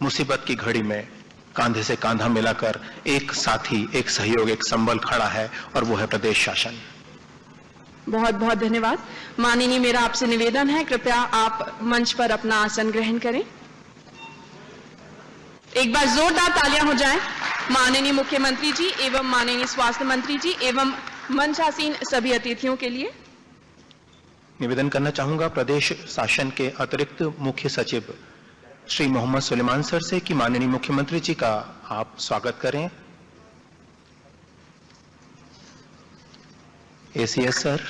मुसीबत की घड़ी में कांधे से कांधा मिलाकर एक साथी, एक सहयोग, एक संबल खड़ा है और वो है प्रदेश शासन। बहुत बहुत धन्यवाद। माननीय, मेरा आपसे निवेदन है, कृपया आप मंच पर अपना आसन ग्रहण करें। एक बार जोरदार तालियां हो जाएं माननीय मुख्यमंत्री जी एवं माननीय स्वास्थ्य मंत्री जी एवं मंचासीन सभी अतिथियों के लिए। निवेदन करना चाहूंगा प्रदेश शासन के अतिरिक्त मुख्य सचिव श्री मोहम्मद सुलेमान सर से कि माननीय मुख्यमंत्री जी का आप स्वागत करें। ACS sir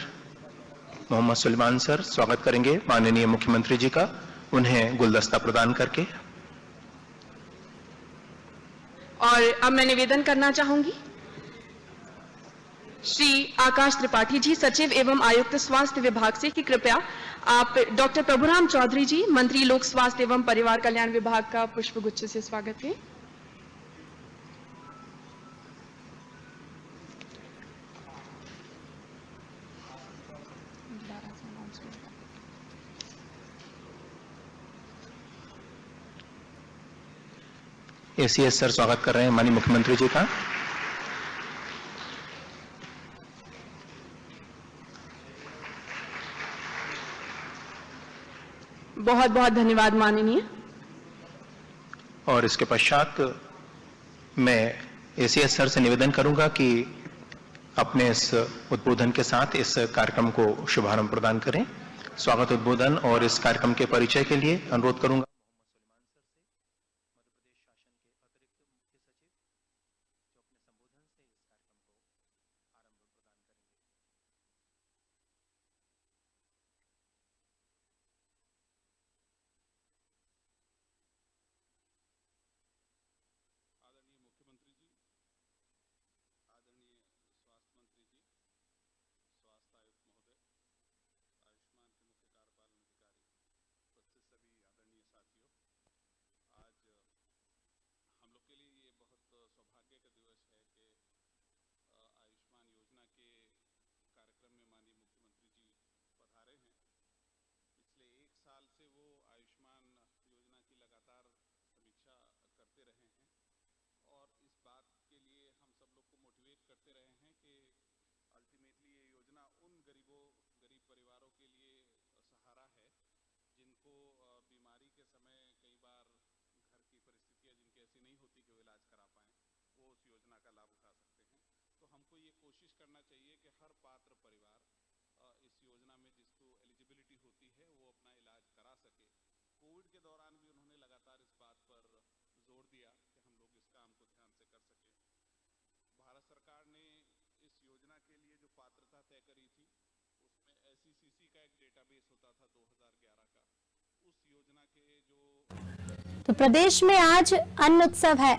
Mohammad Suleman sir स्वागत करेंगे माननीय मुख्यमंत्री जी का, उन्हें गुलदस्ता प्रदान करके। और अब मैं निवेदन करना चाहूंगी श्री आकाश त्रिपाठी जी, सचिव एवं आयुक्त स्वास्थ्य विभाग से, कि कृपया आप डॉक्टर प्रभुराम चौधरी जी, मंत्री लोक स्वास्थ्य एवं परिवार कल्याण विभाग का पुष्पगुच्छ से स्वागत करें। एसीएस सर स्वागत कर रहे हैं माननीय मुख्यमंत्री जी का। बहुत बहुत धन्यवाद माननीय। और इसके पश्चात मैं एसीएस सर से निवेदन करूंगा कि अपने इस उद्बोधन के साथ इस कार्यक्रम को शुभारंभ प्रदान करें। स्वागत उद्बोधन और इस कार्यक्रम के परिचय के लिए अनुरोध करूंगा तो प्रदेश में आज अन्न उत्सव है।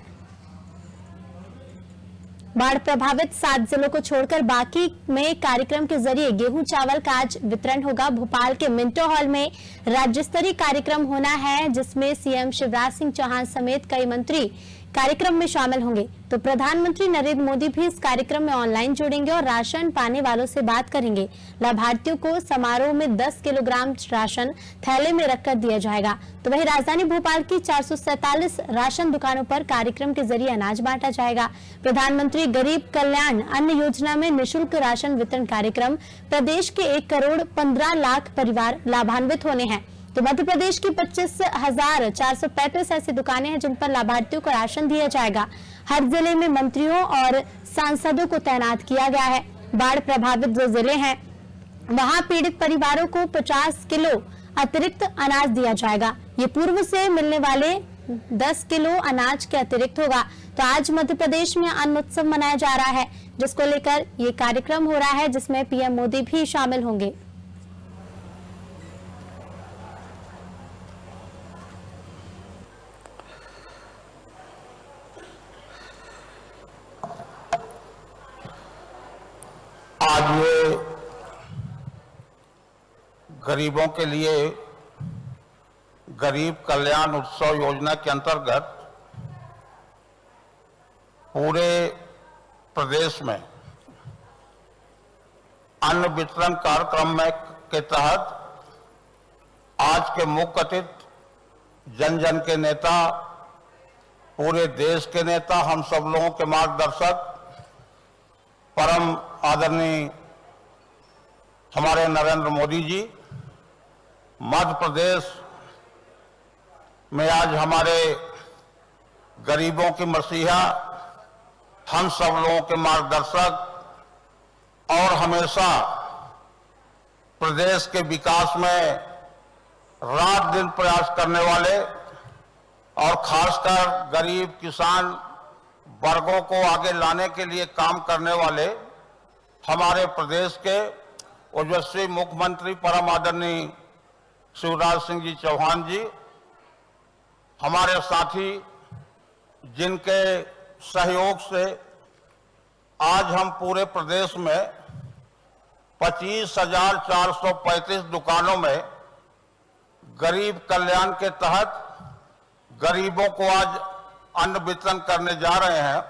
बाढ़ प्रभावित 7 जिलों को छोड़कर बाकी में कार्यक्रम के जरिए गेहूं चावल का आज वितरण होगा। भोपाल के मिंटो हॉल में राज्य स्तरीय कार्यक्रम होना है, जिसमें सीएम शिवराज सिंह चौहान समेत कई मंत्री कार्यक्रम में शामिल होंगे। तो प्रधानमंत्री नरेंद्र मोदी भी इस कार्यक्रम में ऑनलाइन जुड़ेंगे और राशन पाने वालों से बात करेंगे। लाभार्थियों को समारोह में 10 किलोग्राम राशन थैले में रखकर दिया जाएगा। तो वहीं राजधानी भोपाल की 447 राशन दुकानों पर कार्यक्रम के जरिए अनाज बांटा जाएगा। प्रधानमंत्री गरीब कल्याण अन्न योजना में निःशुल्क राशन वितरण कार्यक्रम प्रदेश के 1 करोड़ 15 लाख परिवार लाभान्वित होने हैं। तो मध्य प्रदेश की 25,435 ऐसी दुकानें हैं जिन पर लाभार्थियों को राशन दिया जाएगा। हर जिले में मंत्रियों और सांसदों को तैनात किया गया है। बाढ़ प्रभावित जो जिले हैं वहां पीड़ित परिवारों को 50 किलो अतिरिक्त अनाज दिया जाएगा। ये पूर्व से मिलने वाले 10 किलो अनाज के अतिरिक्त होगा। तो आज मध्य प्रदेश में अन्न उत्सव मनाया जा रहा है, जिसको लेकर ये कार्यक्रम हो रहा है, जिसमें पीएम मोदी भी शामिल होंगे। आज ये गरीबों के लिए गरीब कल्याण उत्सव योजना के अंतर्गत पूरे प्रदेश में अन्न वितरण कार्यक्रम में के तहत आज के मुख्य अतिथि जन जन के नेता पूरे देश के नेता, हम सब लोगों के मार्गदर्शक, परम आदरणीय हमारे नरेंद्र मोदी जी, मध्य प्रदेश में आज हमारे गरीबों की मसीहा, हम सब लोगों के मार्गदर्शक और हमेशा प्रदेश के विकास में रात दिन प्रयास करने वाले और खासकर गरीब किसान वर्गों को आगे लाने के लिए काम करने वाले हमारे प्रदेश के ओजस्वी मुख्यमंत्री परम आदरणीय शिवराज सिंह जी चौहान जी, हमारे साथी जिनके सहयोग से आज हम पूरे प्रदेश में 25,435 दुकानों में गरीब कल्याण के तहत गरीबों को आज अन्न वितरण करने जा रहे हैं।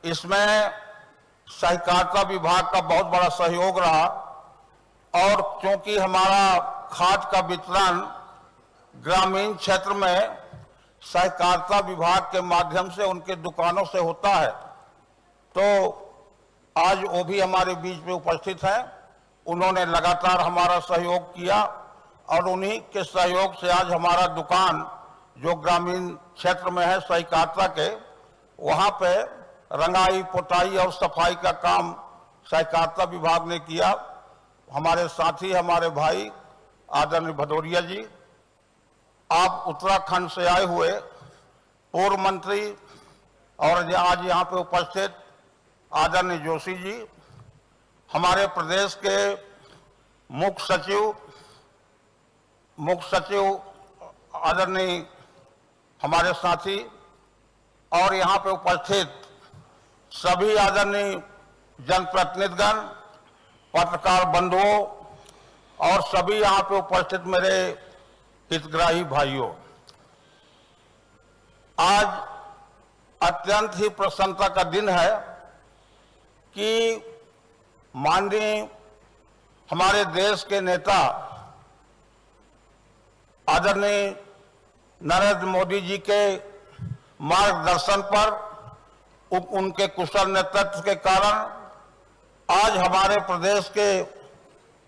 इसमें सहकारिता विभाग का बहुत बड़ा सहयोग रहा और क्योंकि हमारा खाद का वितरण ग्रामीण क्षेत्र में सहकारिता विभाग के माध्यम से उनके दुकानों से होता है, तो आज वो भी हमारे बीच में उपस्थित हैं। उन्होंने लगातार हमारा सहयोग किया और उन्हीं के सहयोग से आज हमारा दुकान जो ग्रामीण क्षेत्र में है सहकारिता के, वहां पे रंगाई पुताई और सफाई का काम सहकारिता विभाग ने किया। हमारे साथी, हमारे भाई आदरणीय भदौरिया जी, आप उत्तराखंड से आए हुए पूर्व मंत्री और आज यहाँ पे उपस्थित आदरणीय जोशी जी, हमारे प्रदेश के मुख्य सचिव आदरणीय हमारे साथी और यहाँ पे उपस्थित सभी आदरणीय जनप्रतिनिधिगण, पत्रकार बंधुओं और सभी यहाँ पे उपस्थित मेरे हितग्राही भाइयों, आज अत्यंत ही प्रसन्नता का दिन है कि माननीय हमारे देश के नेता आदरणीय नरेंद्र मोदी जी के मार्गदर्शन पर, उनके कुशल नेतृत्व के कारण आज हमारे प्रदेश के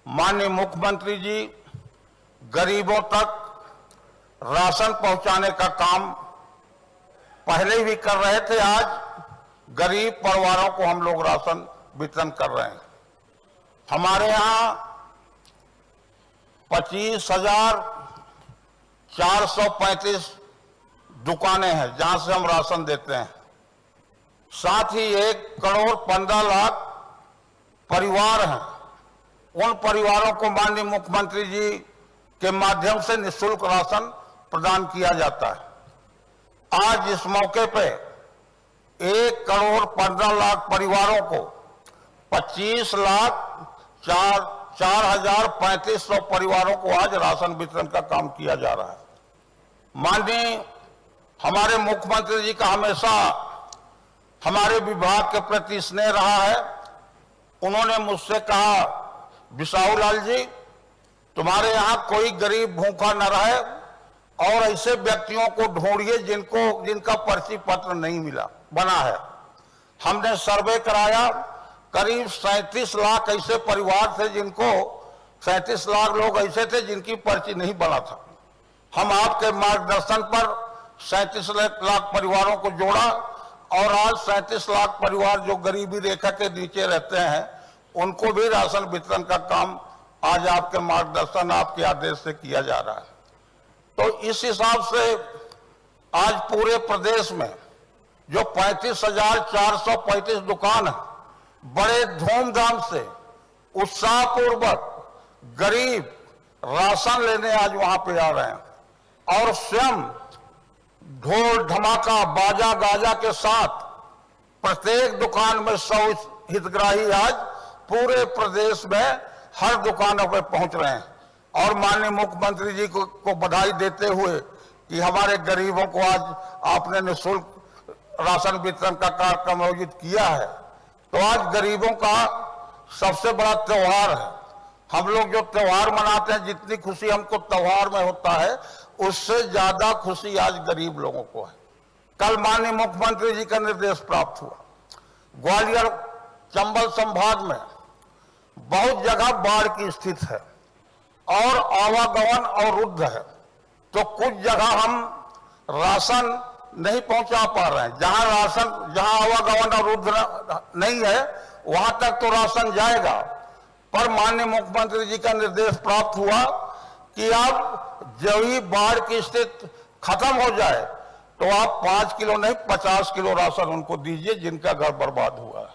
माननीय मुख्यमंत्री जी गरीबों तक राशन पहुंचाने का काम पहले भी कर रहे थे। आज गरीब परिवारों को हम लोग राशन वितरण कर रहे हैं। हमारे यहाँ 25,435 दुकानें हैं जहां से हम राशन देते हैं। साथ ही 1,15,00,000 परिवार हैं। उन परिवारों को माननीय मुख्यमंत्री जी के माध्यम से निःशुल्क राशन प्रदान किया जाता है। आज इस मौके पे 1,15,00,000 परिवारों को 25,04,3500 परिवारों को आज राशन वितरण का काम किया जा रहा है। माननीय हमारे मुख्यमंत्री जी का हमेशा हमारे विभाग के प्रति स्नेह रहा है। उन्होंने मुझसे कहा, बिसाऊ लाल जी, तुम्हारे यहाँ कोई गरीब भूखा न रहे और ऐसे व्यक्तियों को ढूंढिए जिनका पर्ची पत्र नहीं बना है। हमने सर्वे कराया, करीब 37 लाख ऐसे परिवार थे 37 लाख लोग ऐसे थे जिनकी पर्ची नहीं बना था। हम आपके मार्गदर्शन पर 37 लाख परिवारों को जोड़ा और आज 37 लाख परिवार जो गरीबी रेखा के नीचे रहते हैं उनको भी राशन वितरण का काम आज आपके मार्गदर्शन, आपके आदेश से किया जा रहा है। तो इस हिसाब से आज पूरे प्रदेश में जो 35,435 दुकान है, बड़े धूमधाम से उत्साहपूर्वक गरीब राशन लेने आज वहां पे आ रहे हैं और स्वयं ढोल धमाका बाजा गाजा के साथ प्रत्येक दुकान में 100 हितग्राही आज पूरे प्रदेश में हर दुकानों पे पहुंच रहे हैं। और माननीय मुख्यमंत्री जी को बधाई देते हुए कि हमारे गरीबों को आज आपने निःशुल्क राशन वितरण का कार्यक्रम आयोजित किया है। तो आज गरीबों का सबसे बड़ा त्योहार है। हम लोग जो त्योहार मनाते हैं, जितनी खुशी हमको त्योहार में होता है उससे ज्यादा खुशी आज गरीब लोगों को है। कल माननीय मुख्यमंत्री जी का निर्देश प्राप्त हुआ। ग्वालियर चंबल संभाग में बहुत जगह बाढ़ की स्थिति है और आवागमन अवरुद्ध है, तो कुछ जगह हम राशन नहीं पहुंचा पा रहे हैं। जहां आवागमन अवरुद्ध नहीं है वहां तक तो राशन जाएगा, पर माननीय मुख्यमंत्री जी का निर्देश प्राप्त हुआ कि अब जब ही बाढ़ की स्थिति खत्म हो जाए तो आप 5 किलो नहीं 50 किलो राशन उनको दीजिए जिनका घर बर्बाद हुआ है,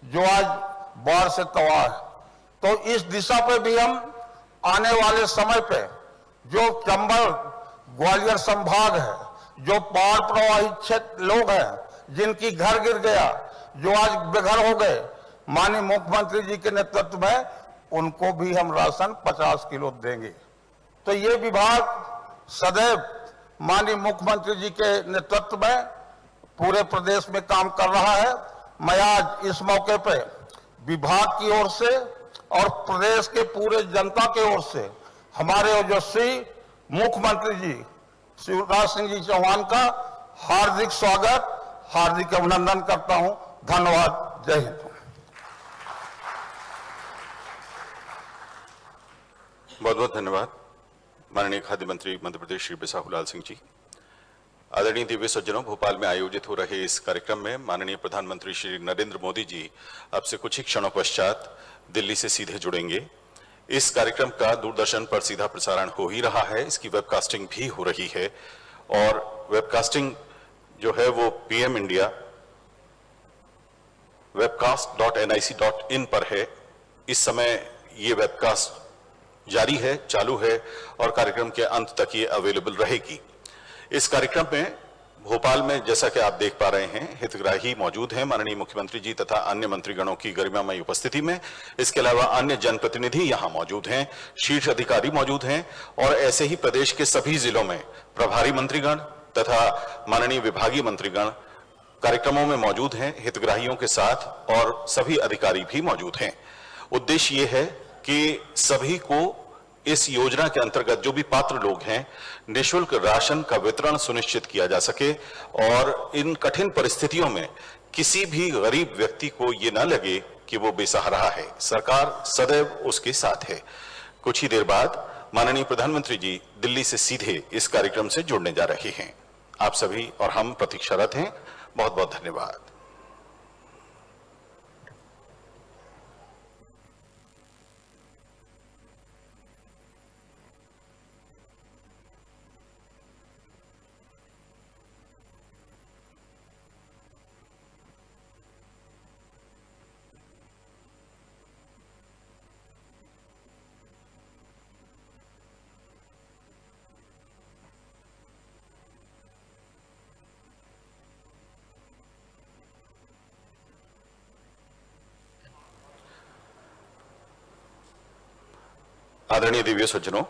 जो आज बाढ़ से तबाह है। तो इस दिशा पे भी हम आने वाले समय पे जो चंबल ग्वालियर संभाग है, जो बाढ़ प्रभावित क्षेत्र लोग हैं जिनकी घर गिर गया, जो आज बेघर हो गए, माननीय मुख्यमंत्री जी के नेतृत्व में उनको भी हम राशन 50 किलो देंगे। तो ये विभाग सदैव माननीय मुख्यमंत्री जी के नेतृत्व में पूरे प्रदेश में काम कर रहा है। मैं आज इस मौके पे विभाग की ओर से और प्रदेश के पूरे जनता के ओर से हमारे ओजस्वी मुख्यमंत्री जी शिवराज सिंह जी चौहान का हार्दिक स्वागत, हार्दिक अभिनंदन करता हूं। धन्यवाद। जय हिंद। बहुत बहुत धन्यवाद माननीय खाद्य मंत्री मध्य प्रदेश श्री बिसाहुलाल सिंह जी। आदरणीय दिव्य सज्जनों, भोपाल में आयोजित हो रहे इस कार्यक्रम में माननीय प्रधानमंत्री श्री नरेंद्र मोदी जी अब से कुछ ही क्षणों पश्चात दिल्ली से सीधे जुड़ेंगे। इस कार्यक्रम का दूरदर्शन पर सीधा प्रसारण हो ही रहा है, इसकी वेबकास्टिंग भी हो रही है और वेबकास्टिंग जो है वो PM इंडिया webcast.nic.in पर है। इस समय ये वेबकास्ट जारी है, चालू है और कार्यक्रम के अंत तक ये अवेलेबल रहेगी। इस कार्यक्रम में भोपाल में जैसा कि आप देख पा रहे हैं, हितग्राही मौजूद हैं माननीय मुख्यमंत्री जी तथा अन्य मंत्रीगणों की गरिमामय उपस्थिति में। इसके अलावा अन्य जनप्रतिनिधि यहां मौजूद हैं, शीर्ष अधिकारी मौजूद हैं और ऐसे ही प्रदेश के सभी जिलों में प्रभारी मंत्रीगण तथा माननीय विभागीय मंत्रीगण कार्यक्रमों में मौजूद हैं हितग्राहियों के साथ और सभी अधिकारी भी मौजूद हैं। उद्देश्य ये है कि सभी को इस योजना के अंतर्गत जो भी पात्र लोग हैं निःशुल्क राशन का वितरण सुनिश्चित किया जा सके और इन कठिन परिस्थितियों में किसी भी गरीब व्यक्ति को ये न लगे कि वो बेसहारा है। सरकार सदैव उसके साथ है। कुछ ही देर बाद माननीय प्रधानमंत्री जी दिल्ली से सीधे इस कार्यक्रम से जुड़ने जा रहे हैं। आप सभी और हम प्रतीक्षारत हैं। बहुत बहुत धन्यवाद। आदरणीय दिव्य सज्जनों,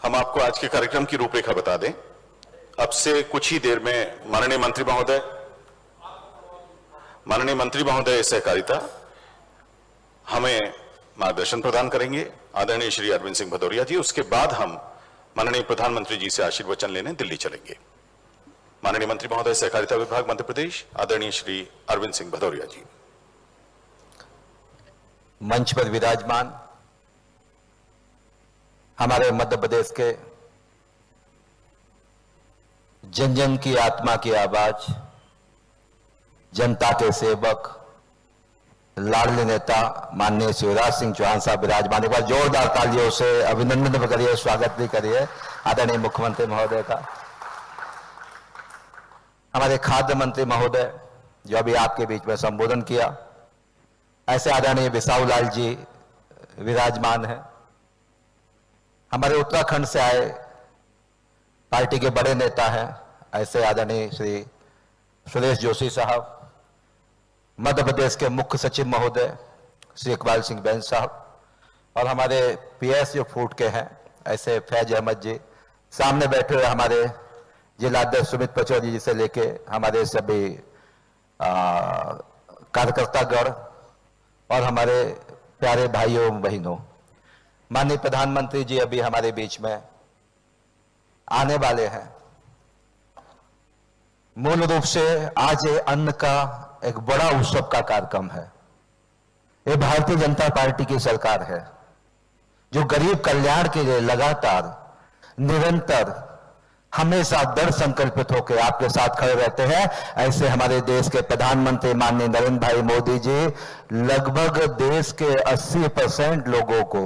हम आपको आज के कार्यक्रम की रूपरेखा बता दें। अब से कुछ ही देर में माननीय मंत्री महोदय सहकारिता हमें मार्गदर्शन प्रदान करेंगे, आदरणीय श्री अरविंद सिंह भदौरिया जी। उसके बाद हम माननीय प्रधानमंत्री जी से आशीर्वचन लेने दिल्ली चलेंगे। माननीय मंत्री महोदय सहकारिता विभाग मध्य प्रदेश, आदरणीय श्री अरविंद सिंह भदौरिया जी। मंच पर विराजमान हमारे मध्य प्रदेश के जन जन की आत्मा की आवाज, जनता के सेवक, लाडले नेता माननीय शिवराज सिंह चौहान साहब विराजमान। एक बार जोरदार तालियों से अभिनंदन करिए, स्वागत भी करिए आदरणीय मुख्यमंत्री महोदय का। हमारे खाद्य मंत्री महोदय जो अभी आपके बीच में संबोधन किया, ऐसे आदरणीय बिसाहुलाल जी विराजमान हैं। हमारे उत्तराखंड से आए पार्टी के बड़े नेता हैं, ऐसे आदरणीय श्री सुरेश जोशी साहब। मध्य प्रदेश के मुख्य सचिव महोदय श्री इकबाल सिंह बैंस साहब और हमारे PS जो फूड के हैं ऐसे फैज अहमद जी। सामने बैठे हुए हमारे जिलाध्यक्ष सुमित पचौरी जी से लेके हमारे सभी कार्यकर्तागण और हमारे प्यारे भाइयों बहनों। माननीय प्रधानमंत्री जी अभी हमारे बीच में आने वाले हैं मूल रूप से आज ये अन्न का एक बड़ा उत्सव का कार्यक्रम है। ये भारतीय जनता पार्टी की सरकार है जो गरीब कल्याण के लिए लगातार निरंतर हमेशा दृढ़ संकल्पित होकर आपके साथ खड़े रहते हैं। ऐसे हमारे देश के प्रधानमंत्री माननीय नरेंद्र भाई मोदी जी लगभग देश के 80% लोगों को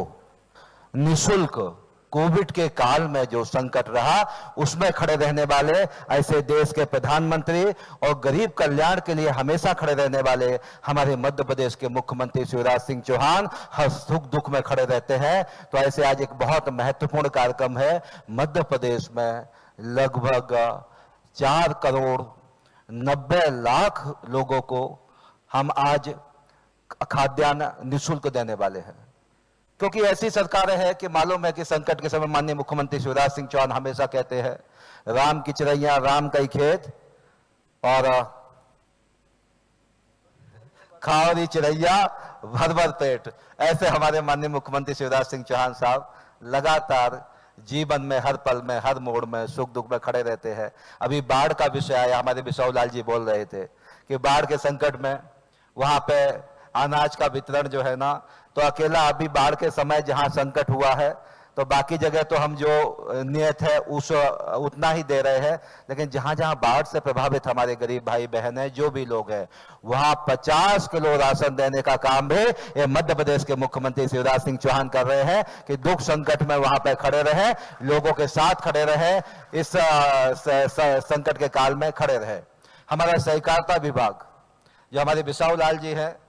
निःशुल्क कोविड के काल में जो संकट रहा उसमें खड़े रहने वाले ऐसे देश के प्रधानमंत्री और गरीब कल्याण के लिए हमेशा खड़े रहने वाले हमारे मध्य प्रदेश के मुख्यमंत्री शिवराज सिंह चौहान हर सुख दुख में खड़े रहते हैं। तो ऐसे आज एक बहुत महत्वपूर्ण कार्यक्रम है। मध्य प्रदेश में लगभग 4 करोड़ 90 लाख लोगों को हम आज खाद्यान्न निःशुल्क देने वाले हैं, क्योंकि ऐसी सरकारें हैं कि मालूम है कि संकट के समय माननीय मुख्यमंत्री शिवराज सिंह चौहान हमेशा कहते हैं राम की चिड़ैया राम का ही खेत और खाओ चिड़ैया भर भर पेट। ऐसे हमारे माननीय मुख्यमंत्री शिवराज सिंह चौहान साहब लगातार जीवन में हर पल में हर मोड़ में सुख दुख में खड़े रहते हैं। अभी बाढ़ का विषय आया, हमारे बिसाऊ लाल जी बोल रहे थे कि बाढ़ के संकट में वहां पे अनाज का वितरण जो है ना, तो अकेला अभी बाढ़ के समय जहां संकट हुआ है तो बाकी जगह तो हम जो नियत है उस उतना ही दे रहे हैं, लेकिन जहां जहां बाढ़ से प्रभावित हमारे गरीब भाई बहन है जो भी लोग हैं वहां 50 किलो राशन देने का काम भी ये मध्य प्रदेश के मुख्यमंत्री शिवराज सिंह चौहान कर रहे हैं कि दुख संकट में वहां पे खड़े रहे, लोगों के साथ खड़े रहे, इस संकट के काल में खड़े रहे। हमारा सहकारिता विभाग जो हमारे बिसाऊ लाल जी है,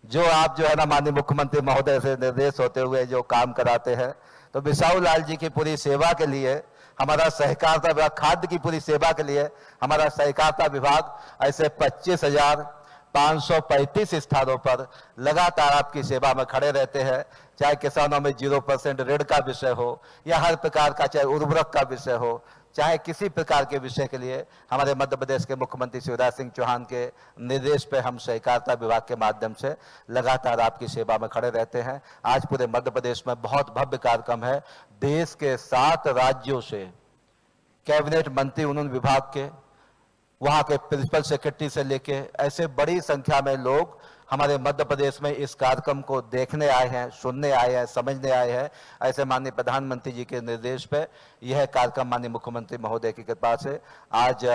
जो आप जो है ना माननीय मुख्यमंत्री महोदय से निर्देश होते हुए जो काम कराते हैं, तो बिसाऊ लाल जी की पूरी सेवा के लिए हमारा सहकारिता विभाग, खाद्य की पूरी सेवा के लिए हमारा सहकारिता विभाग ऐसे 25,535 स्थानों पर लगातार आपकी सेवा में खड़े रहते हैं। चाहे किसानों में 0% ऋण का विषय हो या हर प्रकार का चाहे उर्वरक का विषय हो, चाहे किसी प्रकार के विषय के लिए हमारे मध्य प्रदेश के मुख्यमंत्री शिवराज सिंह चौहान के निर्देश पे हम सहकारिता विभाग के माध्यम से लगातार आपकी सेवा में खड़े रहते हैं। आज पूरे मध्य प्रदेश में बहुत भव्य कार्यक्रम है। देश के 7 राज्यों से कैबिनेट मंत्री उन्होंने विभाग के, वहां के प्रिंसिपल सेक्रेटरी से लेके ऐसे बड़ी संख्या में लोग हमारे मध्य प्रदेश में इस कार्यक्रम को देखने आए हैं, सुनने आए हैं, समझने आए हैं। ऐसे माननीय प्रधानमंत्री जी के निर्देश पे यह कार्यक्रम माननीय मुख्यमंत्री महोदय की कृपा से आज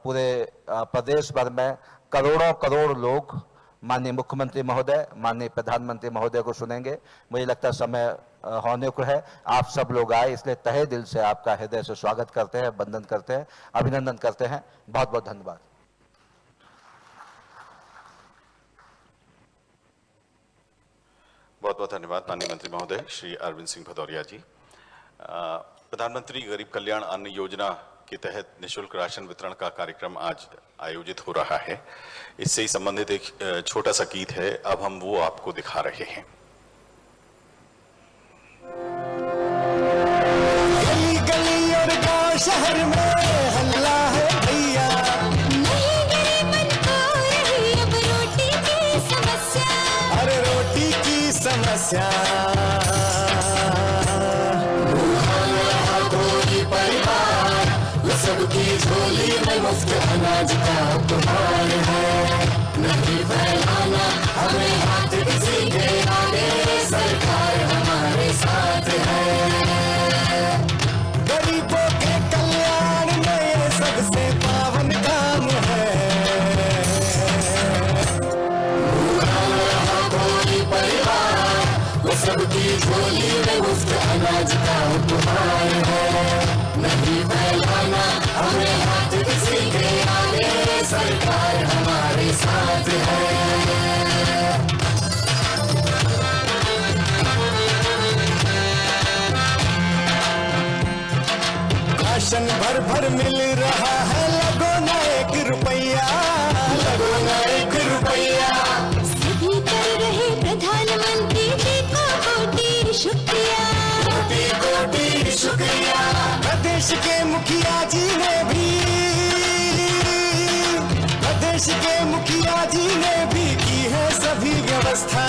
पूरे प्रदेश भर में करोड़ों करोड़ लोग माननीय मुख्यमंत्री महोदय, माननीय प्रधानमंत्री महोदय को सुनेंगे। मुझे लगता है समय होने को है, आप सब लोग आए, इसलिए तहे दिल से आपका हृदय से स्वागत करते हैं, वंदन करते हैं, अभिनंदन करते हैं। बहुत बहुत धन्यवाद। बहुत बहुत धन्यवाद माननीय मंत्री महोदय श्री अरविंद सिंह भदौरिया जी। प्रधानमंत्री गरीब कल्याण अन्न योजना के तहत निःशुल्क राशन वितरण का कार्यक्रम आज आयोजित हो रहा है। इससे ही संबंधित एक छोटा सा गीत है, अब हम वो आपको दिखा रहे हैं। गली गली और गांव शहर में हल्ला है भैया, नहीं गरीबन को रही अब रोटी की समस्या, अरे रोटी की समस्या। कोई परिवार सबकी झोली में मुफ्त अनाज का उपहार है, नहीं फैलाना हमें हाथ किसी के आगे, सरकार हमारे साथ है। गरीबों के कल्याण में ये सबसे पावन काम है। भूखा रहा कोई परिवार वो सबकी झोली में मुफ्त अनाज का उपहार है, नहीं फैलाना हमें हाथ किसी के आगे, सरकार हमारे साथ है। राशन भर भर मिल रहा है, लगो ना 1 रुपया, लगो ना 1 रुपया। सभी कर रहे प्रधानमंत्री जी को कोटि शुक्रिया, कोटि कोटि शुक्रिया। प्रदेश के मुखिया जी ने भी, प्रदेश के मुखिया जी ने भी की है सभी व्यवस्था,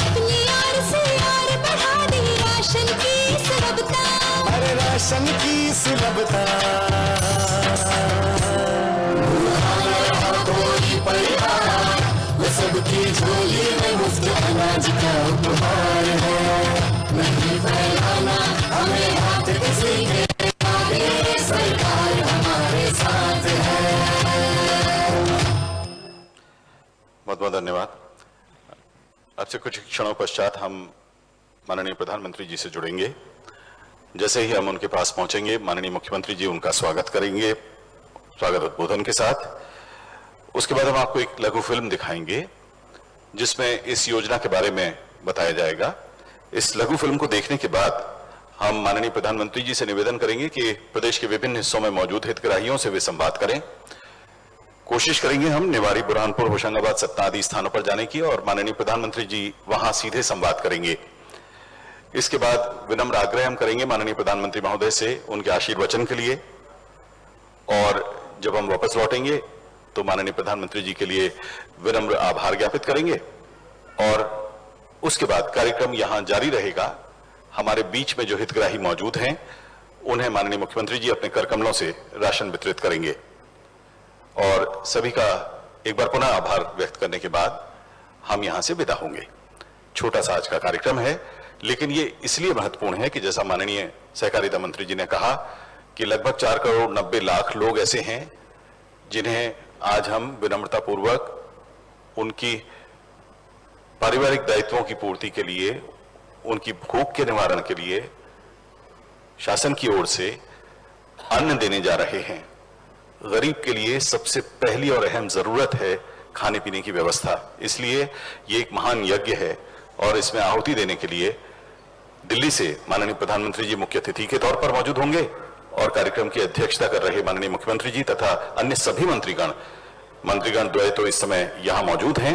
अपनी ओर से और बढ़ा दी राशन की सुलभता, अरे राशन की सुलभता। सबकी झोली में मुफ्त अनाज का उपहार है। नहीं फैलाना हमें हाथ किसी के आगे, सरकार हमारे साथ है। बहुत बहुत धन्यवाद। अब से कुछ क्षणों पश्चात हम माननीय प्रधानमंत्री जी से जुड़ेंगे। जैसे ही हम उनके पास पहुंचेंगे, माननीय मुख्यमंत्री जी उनका स्वागत करेंगे, स्वागत उद्बोधन के साथ। उसके बाद हम आपको एक लघु फिल्म दिखाएंगे जिसमें इस योजना के बारे में बताया जाएगा। इस लघु फिल्म को देखने के बाद हम माननीय प्रधानमंत्री जी से निवेदन करेंगे कि प्रदेश के विभिन्न हिस्सों में मौजूद हितग्राहियों से वे संवाद करें। कोशिश करेंगे हम निवाड़ी, बुरहानपुर, होशंगाबाद, सतना आदि स्थानों पर जाने की, और माननीय प्रधानमंत्री जी वहां सीधे संवाद करेंगे। इसके बाद विनम्र आग्रह हम करेंगे माननीय प्रधानमंत्री महोदय से उनके आशीर्वचन के लिए, और जब हम वापस लौटेंगे तो माननीय प्रधानमंत्री जी के लिए विनम्र आभार ज्ञापित करेंगे। और उसके बाद कार्यक्रम यहां जारी रहेगा। हमारे बीच में जो हितग्राही मौजूद हैं उन्हें माननीय मुख्यमंत्री जी अपने करकमलों से राशन वितरित करेंगे, और सभी का एक बार पुनः आभार व्यक्त करने के बाद हम यहां से विदा होंगे। छोटा सा आज का कार्यक्रम है, लेकिन ये इसलिए महत्वपूर्ण है कि जैसा माननीय सहकारिता मंत्री जी ने कहा कि लगभग 4 करोड़ 90 लाख लोग ऐसे हैं जिन्हें आज हम विनम्रता पूर्वक उनकी पारिवारिक दायित्वों की पूर्ति के लिए, उनकी भूख के निवारण के लिए शासन की ओर से अन्न देने जा रहे हैं। गरीब के लिए सबसे पहली और अहम जरूरत है खाने पीने की व्यवस्था। इसलिए ये एक महान यज्ञ है, और इसमें आहुति देने के लिए दिल्ली से माननीय प्रधानमंत्री जी मुख्य अतिथि के तौर पर मौजूद होंगे, और कार्यक्रम की अध्यक्षता कर रहे माननीय मुख्यमंत्री जी तथा अन्य सभी मंत्रीगण द्वय तो इस समय यहां मौजूद हैं।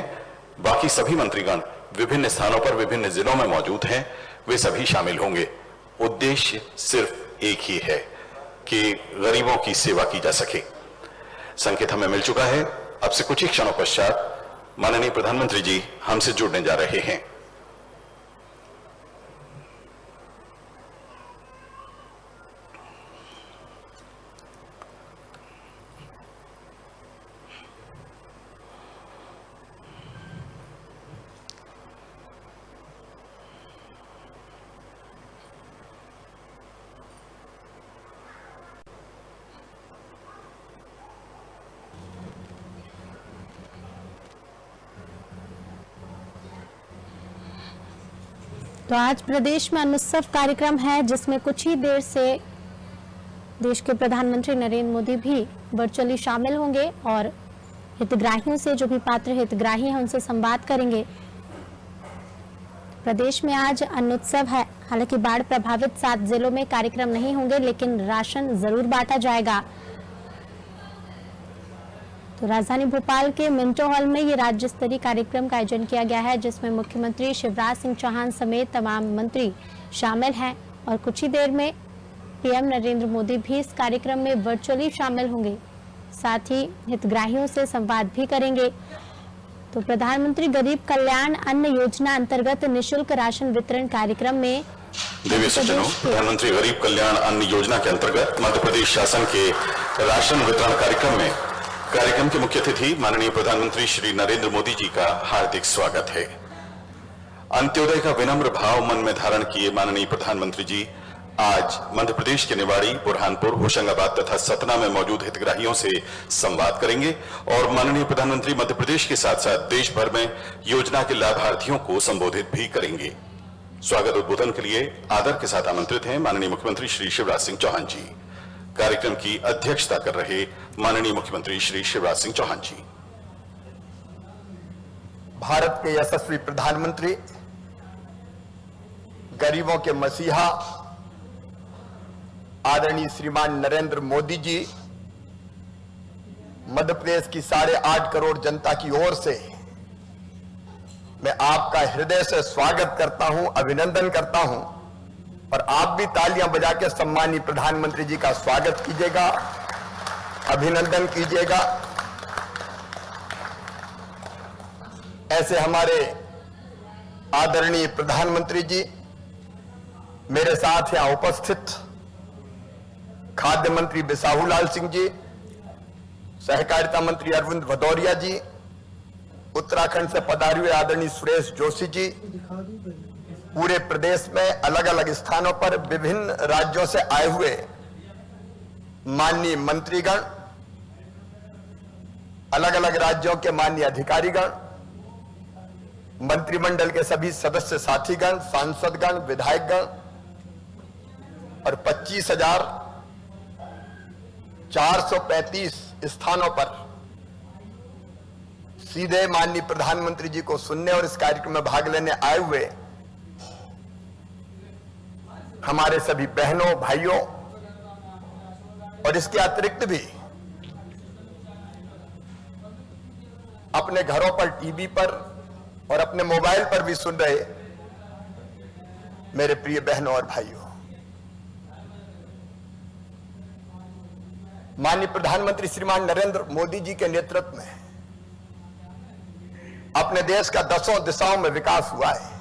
बाकी सभी मंत्रीगण विभिन्न स्थानों पर, विभिन्न जिलों में मौजूद हैं, वे सभी शामिल होंगे। उद्देश्य सिर्फ एक ही है कि गरीबों की सेवा की जा सके। संकेत हमें मिल चुका है। अब से कुछ ही क्षणों पश्चात माननीय प्रधानमंत्री जी हमसे जुड़ने जा रहे हैं। तो आज प्रदेश में अन्न उत्सव कार्यक्रम है, जिसमें कुछ ही देर से देश के प्रधानमंत्री नरेंद्र मोदी भी वर्चुअली शामिल होंगे और हितग्राहियों से, जो भी पात्र हितग्राही हैं, उनसे संवाद करेंगे। प्रदेश में आज अन्न उत्सव है। हालांकि बाढ़ प्रभावित 7 जिलों में कार्यक्रम नहीं होंगे, लेकिन राशन जरूर बांटा जाएगा। तो राजधानी भोपाल के मिंटो हॉल में ये राज्य स्तरीय कार्यक्रम का आयोजन किया गया है, जिसमें मुख्यमंत्री शिवराज सिंह चौहान समेत तमाम मंत्री शामिल हैं, और कुछ ही देर में पीएम नरेंद्र मोदी भी इस कार्यक्रम में वर्चुअली शामिल होंगे। साथ ही हितग्राहियों से संवाद भी करेंगे। तो प्रधानमंत्री गरीब कल्याण अन्न योजना अंतर्गत निःशुल्क राशन वितरण कार्यक्रम में देवी सज्जनों, प्रधानमंत्री गरीब कल्याण अन्न योजना के अंतर्गत मध्य प्रदेश शासन के राशन वितरण कार्यक्रम के मुख्य अतिथि माननीय प्रधानमंत्री श्री नरेंद्र मोदी जी का हार्दिक स्वागत है। अंत्योदय का विनम्र भाव मन में धारण किए माननीय प्रधानमंत्री जी आज मध्य प्रदेश के निवाड़ी, बुरहानपुर, होशंगाबाद तथा सतना में मौजूद हितग्राहियों से संवाद करेंगे, और माननीय प्रधानमंत्री मध्य प्रदेश के साथ साथ देश भर में योजना के लाभार्थियों को संबोधित भी करेंगे। स्वागत उद्बोधन के लिए आदर के साथ आमंत्रित हैं माननीय मुख्यमंत्री श्री शिवराज सिंह चौहान जी। कार्यक्रम की अध्यक्षता कर रहे माननीय मुख्यमंत्री श्री शिवराज सिंह चौहान जी। भारत के यशस्वी प्रधानमंत्री, गरीबों के मसीहा आदरणीय श्रीमान नरेंद्र मोदी जी मध्य प्रदेश की 8.5 करोड़ जनता की ओर से मैं आपका हृदय से स्वागत करता हूं, अभिनंदन करता हूं, और आप भी तालियां बजा के सम्मानीय प्रधानमंत्री जी का स्वागत कीजिएगा, अभिनंदन कीजिएगा। ऐसे हमारे आदरणीय प्रधानमंत्री जी, मेरे साथ यहां उपस्थित खाद्य मंत्री बिसाहू लाल सिंह जी, सहकारिता मंत्री अरविंद भदौरिया जी, उत्तराखंड से पधारे हुए आदरणीय सुरेश जोशी जी, पूरे प्रदेश में अलग अलग स्थानों पर विभिन्न राज्यों से आए हुए माननीय मंत्रीगण, अलग अलग राज्यों के माननीय अधिकारीगण, मंत्रिमंडल के सभी सदस्य साथीगण, सांसदगण, विधायकगण और 25,435 स्थानों पर सीधे माननीय प्रधानमंत्री जी को सुनने और इस कार्यक्रम में भाग लेने आए हुए हमारे सभी बहनों, भाइयों और इसके अतिरिक्त भी अपने घरों पर, टीवी पर और अपने मोबाइल पर भी सुन रहे मेरे प्रिय बहनों और भाइयों, माननीय प्रधानमंत्री श्रीमान नरेंद्र मोदी जी के नेतृत्व में अपने देश का 10 दिशाओं में विकास हुआ है।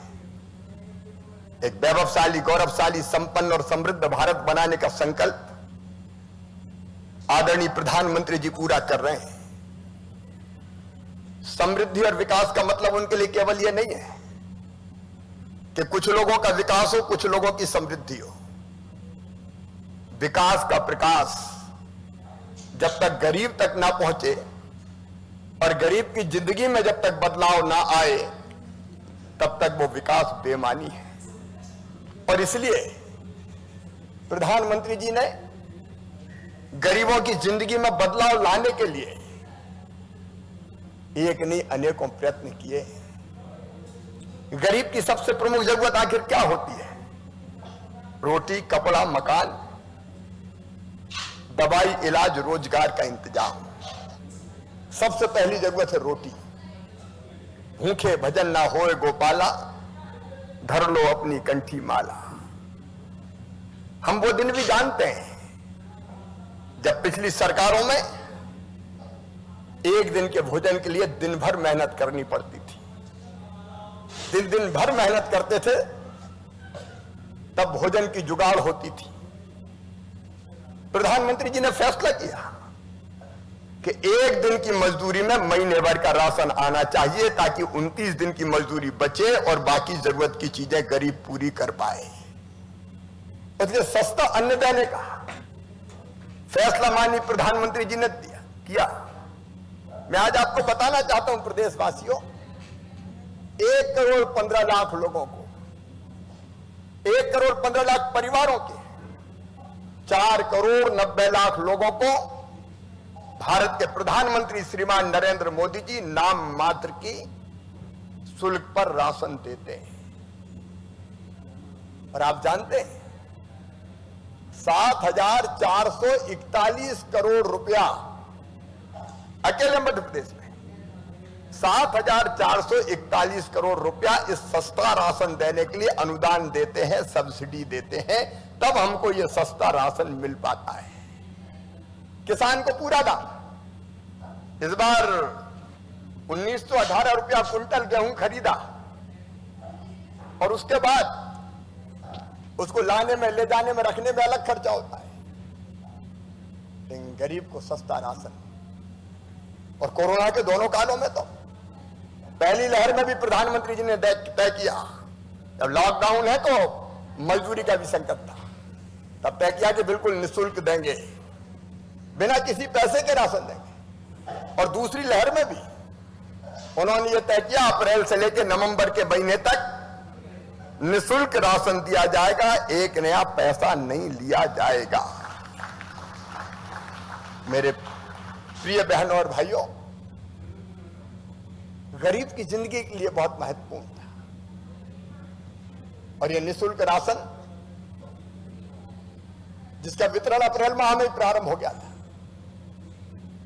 एक वैभवशाली, गौरवशाली, संपन्न और समृद्ध भारत बनाने का संकल्प आदरणीय प्रधानमंत्री जी पूरा कर रहे हैं। समृद्धि और विकास का मतलब उनके लिए केवल यह नहीं है कि कुछ लोगों का विकास हो, कुछ लोगों की समृद्धि हो। विकास का प्रकाश जब तक गरीब तक ना पहुंचे और गरीब की जिंदगी में जब तक बदलाव ना आए, तब तक वो विकास बेमानी है। और इसलिए प्रधानमंत्री जी ने गरीबों की जिंदगी में बदलाव लाने के लिए एक नहीं अनेकों प्रयत्न किए। गरीब की सबसे प्रमुख जरूरत आखिर क्या होती है? रोटी, कपड़ा, मकान, दवाई, इलाज, रोजगार का इंतजाम। सबसे पहली जरूरत है रोटी। भूखे भजन ना होए गोपाला, धर लो अपनी कंठी माला। हम वो दिन भी जानते हैं जब पिछली सरकारों में एक दिन के भोजन के लिए दिन भर मेहनत करनी पड़ती थी। दिन भर मेहनत करते थे तब भोजन की जुगाड़ होती थी। प्रधानमंत्री जी ने फैसला किया कि एक दिन की मजदूरी में महीने भर का राशन आना चाहिए ताकि 29 दिन की मजदूरी बचे और बाकी जरूरत की चीजें गरीब पूरी कर पाए। इसलिए सस्ता अन्न देने का फैसला माननीय प्रधानमंत्री जी ने किया। मैं आज आपको बताना चाहता हूं प्रदेशवासियों, 1,15,00,000 लोगों को, 1,15,00,000 परिवारों के 4,90,00,000 लोगों को भारत के प्रधानमंत्री श्रीमान नरेंद्र मोदी जी नाम मात्र की शुल्क पर राशन देते हैं। और आप जानते हैं 7,441 करोड़ रुपया अकेले मध्य प्रदेश में 7,441 करोड़ रुपया इस सस्ता राशन देने के लिए अनुदान देते हैं, सब्सिडी देते हैं, तब हमको यह सस्ता राशन मिल पाता है। किसान को पूरा दाम। इस बार 1918 रुपया कुंटल गेहूं खरीदा और उसके बाद उसको लाने में, ले जाने में, रखने में अलग खर्चा होता है। लेकिन गरीब को सस्ता राशन। और कोरोना के दोनों कालों में तो पहली लहर में भी प्रधानमंत्री जी ने तय किया, जब लॉकडाउन है तो मजदूरी का भी संकट था, तब तय किया कि बिल्कुल निःशुल्क देंगे, बिना किसी पैसे के राशन देंगे। और दूसरी लहर में भी उन्होंने यह तय किया अप्रैल से लेकर नवंबर के महीने तक निःशुल्क राशन दिया जाएगा, एक नया पैसा नहीं लिया जाएगा। मेरे प्रिय बहनों और भाइयों, गरीब की जिंदगी के लिए बहुत महत्वपूर्ण था। और यह निःशुल्क राशन जिसका वितरण अप्रैल माह में प्रारंभ हो गया था,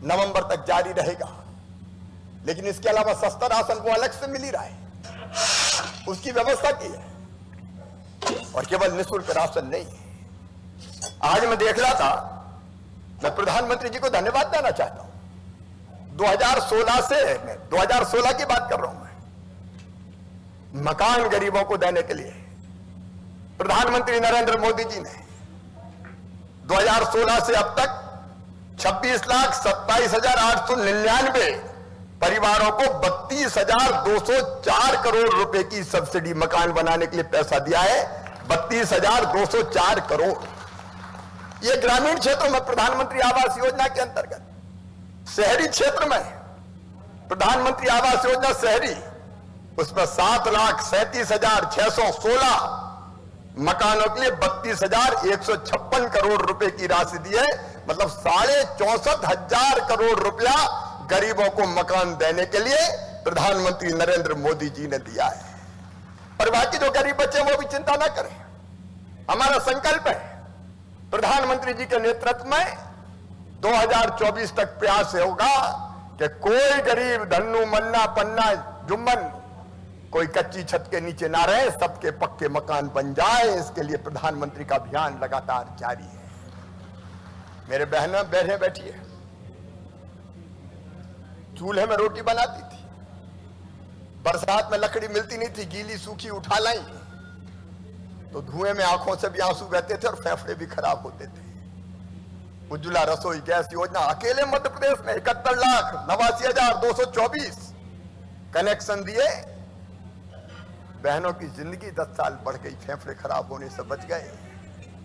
नवंबर तक जारी रहेगा। लेकिन इसके अलावा सस्ता राशन वो अलग से मिल ही रहा है, उसकी व्यवस्था की है। और केवल निःशुल्क राशन नहीं है। आज मैं देख रहा था, मैं प्रधानमंत्री जी को धन्यवाद देना चाहता हूं। 2016 की बात कर रहा हूं मैं, मकान गरीबों को देने के लिए प्रधानमंत्री नरेंद्र मोदी जी ने 2016 से अब तक 26,27,899 परिवारों को 32,204 करोड़ रुपए की सब्सिडी मकान बनाने के लिए पैसा दिया है। 32,204 करोड़। ये ग्रामीण क्षेत्रों में प्रधानमंत्री आवास योजना के अंतर्गत, शहरी क्षेत्र में प्रधानमंत्री आवास योजना शहरी, उसमें 7,37,616 मकानों के लिए 32,156 करोड़ रुपए की राशि दी है। मतलब 64,500 करोड़ रुपया गरीबों को मकान देने के लिए प्रधानमंत्री नरेंद्र मोदी जी ने दिया है। और बाकी जो गरीब बच्चे वो भी चिंता ना करें। हमारा संकल्प है प्रधानमंत्री जी के नेतृत्व में 2024 तक प्रयास होगा कि कोई गरीब धन्नू मन्ना पन्ना जुम्मन कोई कच्ची छत के नीचे ना रहे, सबके पक्के मकान बन जाए। इसके लिए प्रधानमंत्री का अभियान लगातार जारी है। मेरे बहनें बहनें बैठी है, चूल्हे में रोटी बनाती थी, बरसात में लकड़ी मिलती नहीं थी, गीली सूखी उठा लाई तो धुएं में आंखों से भी आंसू बहते थे और फेफड़े भी खराब होते थे। उज्ज्वला रसोई गैस योजना अकेले मध्य प्रदेश में 71,89,224 कनेक्शन दिए। बहनों की जिंदगी 10 साल बढ़ गई, फेफड़े खराब होने से बच गए।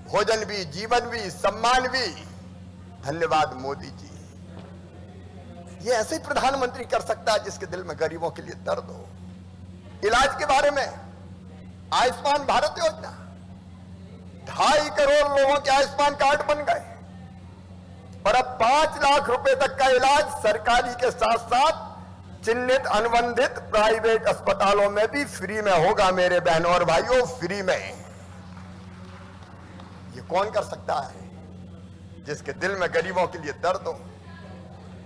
भोजन भी, जीवन भी, सम्मान भी। धन्यवाद मोदी जी। ये ऐसे ही प्रधानमंत्री कर सकता है जिसके दिल में गरीबों के लिए दर्द हो। इलाज के बारे में आयुष्मान भारत योजना, 2.5 करोड़ लोगों के आयुष्मान कार्ड बन गए और अब 5 लाख रुपए तक का इलाज सरकारी के साथ साथ चिन्हित अनुबंधित प्राइवेट अस्पतालों में भी फ्री में होगा। मेरे बहनों और भाइयों, फ्री में। ये कौन कर सकता है जिसके दिल में गरीबों के लिए दर्द हो।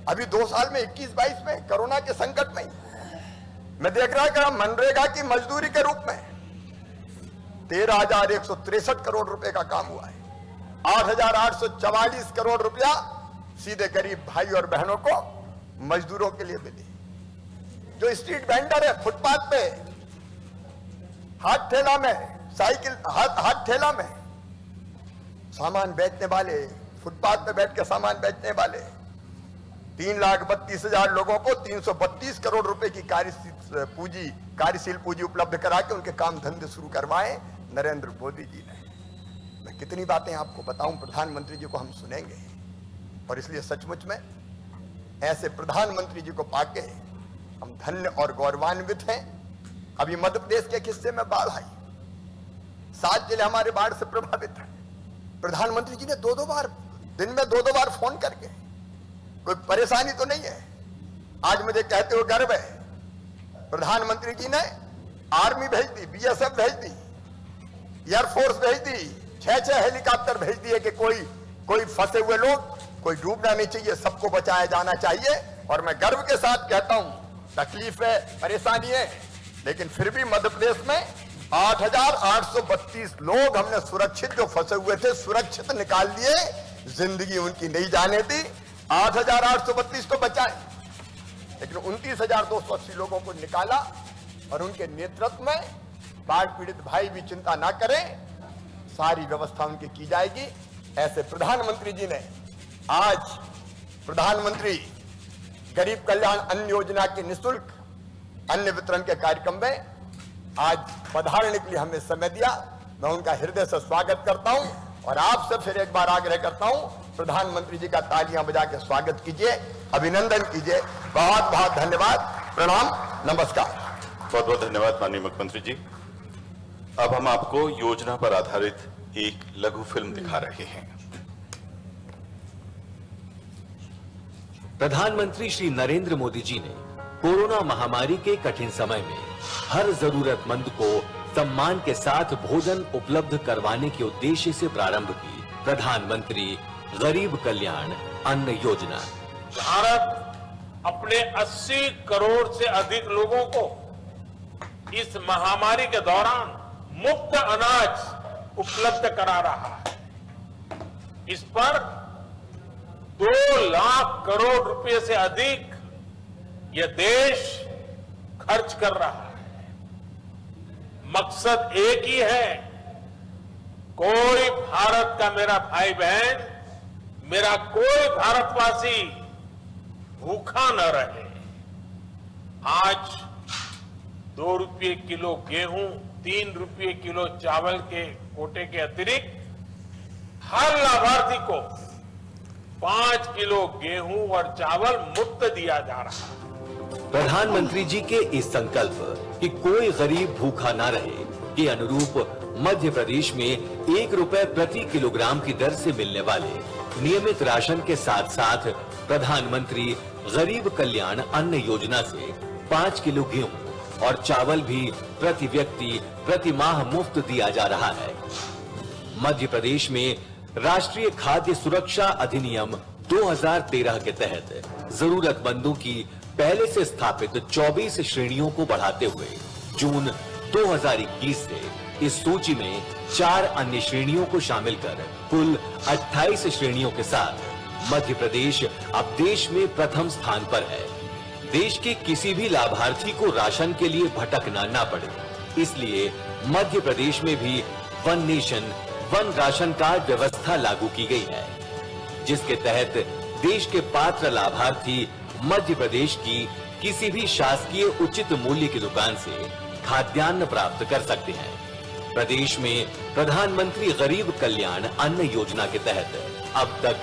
अभी 2 साल में 21-22 में कोरोना के संकट में मैं देख रहा कि मनरेगा की मजदूरी के रूप में 13,163 करोड़ रुपए का काम हुआ है। 8,844 करोड़ रुपया सीधे गरीब भाई और बहनों को मजदूरों के लिए मिले। जो स्ट्रीट वेंडर है, फुटपाथ पे, हाथ ठेला में, साइकिल हाथ ठेला में सामान बेचने वाले, फुटपाथ पे बैठ के सामान बेचने वाले 3,32,000 लोगों को 332 करोड़ रुपए की कार्यशील पूंजी उपलब्ध करा के उनके काम धंधे शुरू करवाए नरेंद्र मोदी जी ने। मैं कितनी बातें आपको बताऊं, प्रधानमंत्री जी को हम सुनेंगे और इसलिए सचमुच में ऐसे प्रधानमंत्री जी को पाके हम धन्य और गौरवान्वित हैं। अभी मध्य प्रदेश के एक हिस्से में बाढ़ आई, 7 जिले हमारे बाढ़ से प्रभावित हैं। प्रधानमंत्री जी ने 2-2 बार, दिन में 2-2 बार फोन करके, कोई परेशानी तो नहीं है। आज मुझे कहते हुए गर्व है, प्रधानमंत्री जी ने आर्मी भेज दी, बीएसएफ भेज दी, एयरफोर्स भेज दी, 6 हेलीकॉप्टर भेज दिए कि कोई फंसे हुए लोग, कोई डूबना नहीं चाहिए, सबको बचाया जाना चाहिए। और मैं गर्व के साथ कहता हूं, तकलीफ है, परेशानी है, लेकिन फिर भी मध्य प्रदेश में 8,832 लोग हमने सुरक्षित, जो फंसे हुए थे, सुरक्षित निकाल दिए। जिंदगी उनकी नहीं जाने दी। 8,832 तो बचाए, लेकिन 29,280 लोगों को निकाला और उनके नेतृत्व में बाढ़ पीड़ित भाई भी चिंता ना करें, सारी व्यवस्था उनकी की जाएगी। ऐसे प्रधानमंत्री जी ने आज प्रधानमंत्री गरीब कल्याण अन्न योजना के निःशुल्क अन्न वितरण के कार्यक्रम में आज पधारने के लिए हमें समय दिया। मैं उनका हृदय से स्वागत करता हूं और आपसे फिर एक बार आग्रह करता हूं, प्रधानमंत्री जी का तालियां बजा के स्वागत कीजिए, अभिनंदन कीजिए। बहुत बहुत धन्यवाद, प्रणाम, नमस्कार। बहुत बहुत धन्यवाद माननीय मुख्यमंत्री जी। अब हम आपको योजना पर आधारित एक लघु फिल्म दिखा रहे हैं। प्रधानमंत्री श्री नरेंद्र मोदी जी ने कोरोना महामारी के कठिन समय में हर जरूरतमंद को सम्मान के साथ भोजन उपलब्ध करवाने के उद्देश्य से प्रारंभ की प्रधानमंत्री गरीब कल्याण अन्न योजना। भारत अपने 80 करोड़ से अधिक लोगों को इस महामारी के दौरान मुफ्त अनाज उपलब्ध करा रहा है। इस पर 2 लाख करोड़ रुपए से अधिक यह देश खर्च कर रहा है। मकसद एक ही है, कोई भारत का मेरा भाई बहन, मेरा कोई भारतवासी भूखा न रहे। आज 2 रुपये किलो गेहूं, 3 रुपये किलो चावल के कोटे के अतिरिक्त हर लाभार्थी को 5 किलो गेहूं और चावल मुफ्त दिया जा रहा है। प्रधानमंत्री जी के इस संकल्प कि कोई गरीब भूखा ना रहे के अनुरूप मध्य प्रदेश में 1 रुपए प्रति किलोग्राम की दर से मिलने वाले नियमित राशन के साथ साथ प्रधानमंत्री गरीब कल्याण अन्न योजना से 5 किलो गेहूं और चावल भी प्रति व्यक्ति प्रति माह मुफ्त दिया जा रहा है। मध्य प्रदेश में राष्ट्रीय खाद्य सुरक्षा अधिनियम 2013 के तहत जरूरतमंदों की पहले से स्थापित 24 श्रेणियों को बढ़ाते हुए जून 2021 से इस सूची में 4 अन्य श्रेणियों को शामिल कर कुल 28 श्रेणियों के साथ मध्य प्रदेश अब देश में प्रथम स्थान पर है। देश के किसी भी लाभार्थी को राशन के लिए भटकना ना पड़े, इसलिए मध्य प्रदेश में भी one nation one ration card व्यवस्था लागू की गई है, जिसके तहत देश के पात्र लाभार्थी मध्य प्रदेश की किसी भी शासकीय उचित मूल्य की दुकान से खाद्यान्न प्राप्त कर सकते हैं। प्रदेश में प्रधानमंत्री गरीब कल्याण अन्न योजना के तहत अब तक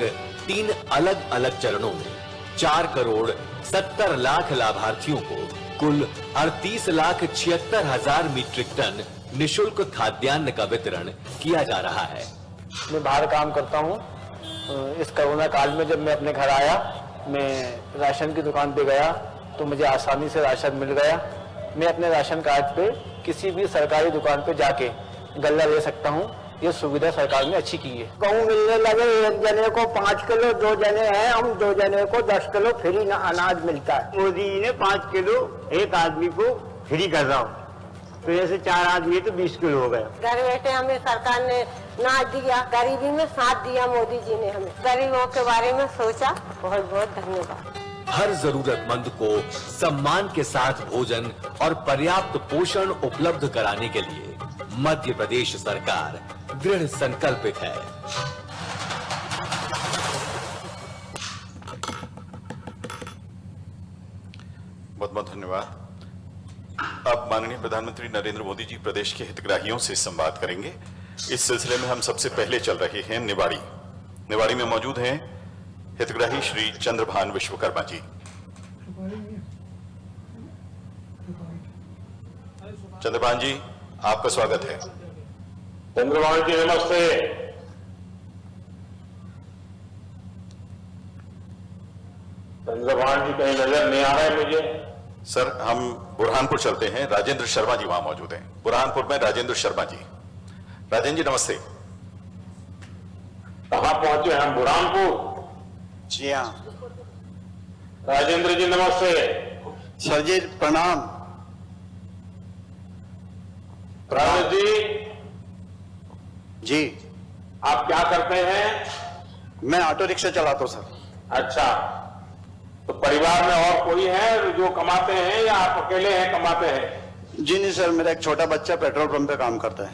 3 अलग अलग चरणों में 4 करोड़ 70 लाख लाभार्थियों को कुल 38,76,000 मीट्रिक टन निशुल्क खाद्यान्न का वितरण किया जा रहा है। मैं बाहर काम करता हूँ। इस कोरोना काल में जब मैं अपने घर आया, मैं राशन की दुकान पे गया तो मुझे आसानी से राशन मिल गया। मैं अपने राशन कार्ड पे किसी भी सरकारी दुकान पे जाके गल्ला ले सकता हूँ। ये सुविधा सरकार ने अच्छी की है। गेहूं मिलने लगे, 1 जने को 5 किलो, 2 जने हैं हम, 2 जने को 10 किलो फ्री अनाज मिलता है। मोदी जी ने 5 किलो एक आदमी को फ्री कर रहा हूँ, तो ऐसे 4 आदमी तो 20 किलो हो गया। घर बैठे हमें सरकार ने अनाज दिया, गरीबी में साथ दिया मोदी जी ने, हमें गरीबों के बारे में सोचा। बहुत बहुत धन्यवाद। हर जरूरतमंद को सम्मान के साथ भोजन और पर्याप्त पोषण उपलब्ध कराने के लिए मध्य प्रदेश सरकार दृढ़ संकल्पित है। बहुत बहुत धन्यवाद। अब माननीय प्रधानमंत्री नरेंद्र मोदी जी प्रदेश के हितग्राहियों से संवाद करेंगे। इस सिलसिले में हम सबसे पहले चल रहे हैं निवाड़ी। निवाड़ी में मौजूद हैं हितग्राही श्री चंद्रभान विश्वकर्मा जी। चंद्रभान जी, आपका स्वागत है। चंद्रभान जी नमस्ते। चंद्रभान जी कहीं नजर नहीं आ रहा है मुझे। सर, हम बुरहानपुर चलते हैं। राजेंद्र शर्मा जी वहां मौजूद हैं। बुरहानपुर में राजेंद्र शर्मा जी। राजेंद्र जी नमस्ते। कहां पहुंचे हम? बुरहानपुर। जी हाँ। राजेंद्र जी नमस्ते। सर जी प्रणाम। राजेंद्र जी आप क्या करते हैं? मैं ऑटो रिक्शा चलाता हूँ सर। अच्छा, तो परिवार में और कोई है जो कमाते हैं या आप अकेले हैं कमाते हैं? जी नहीं सर, मेरा एक छोटा बच्चा पेट्रोल पंप पे काम करता है।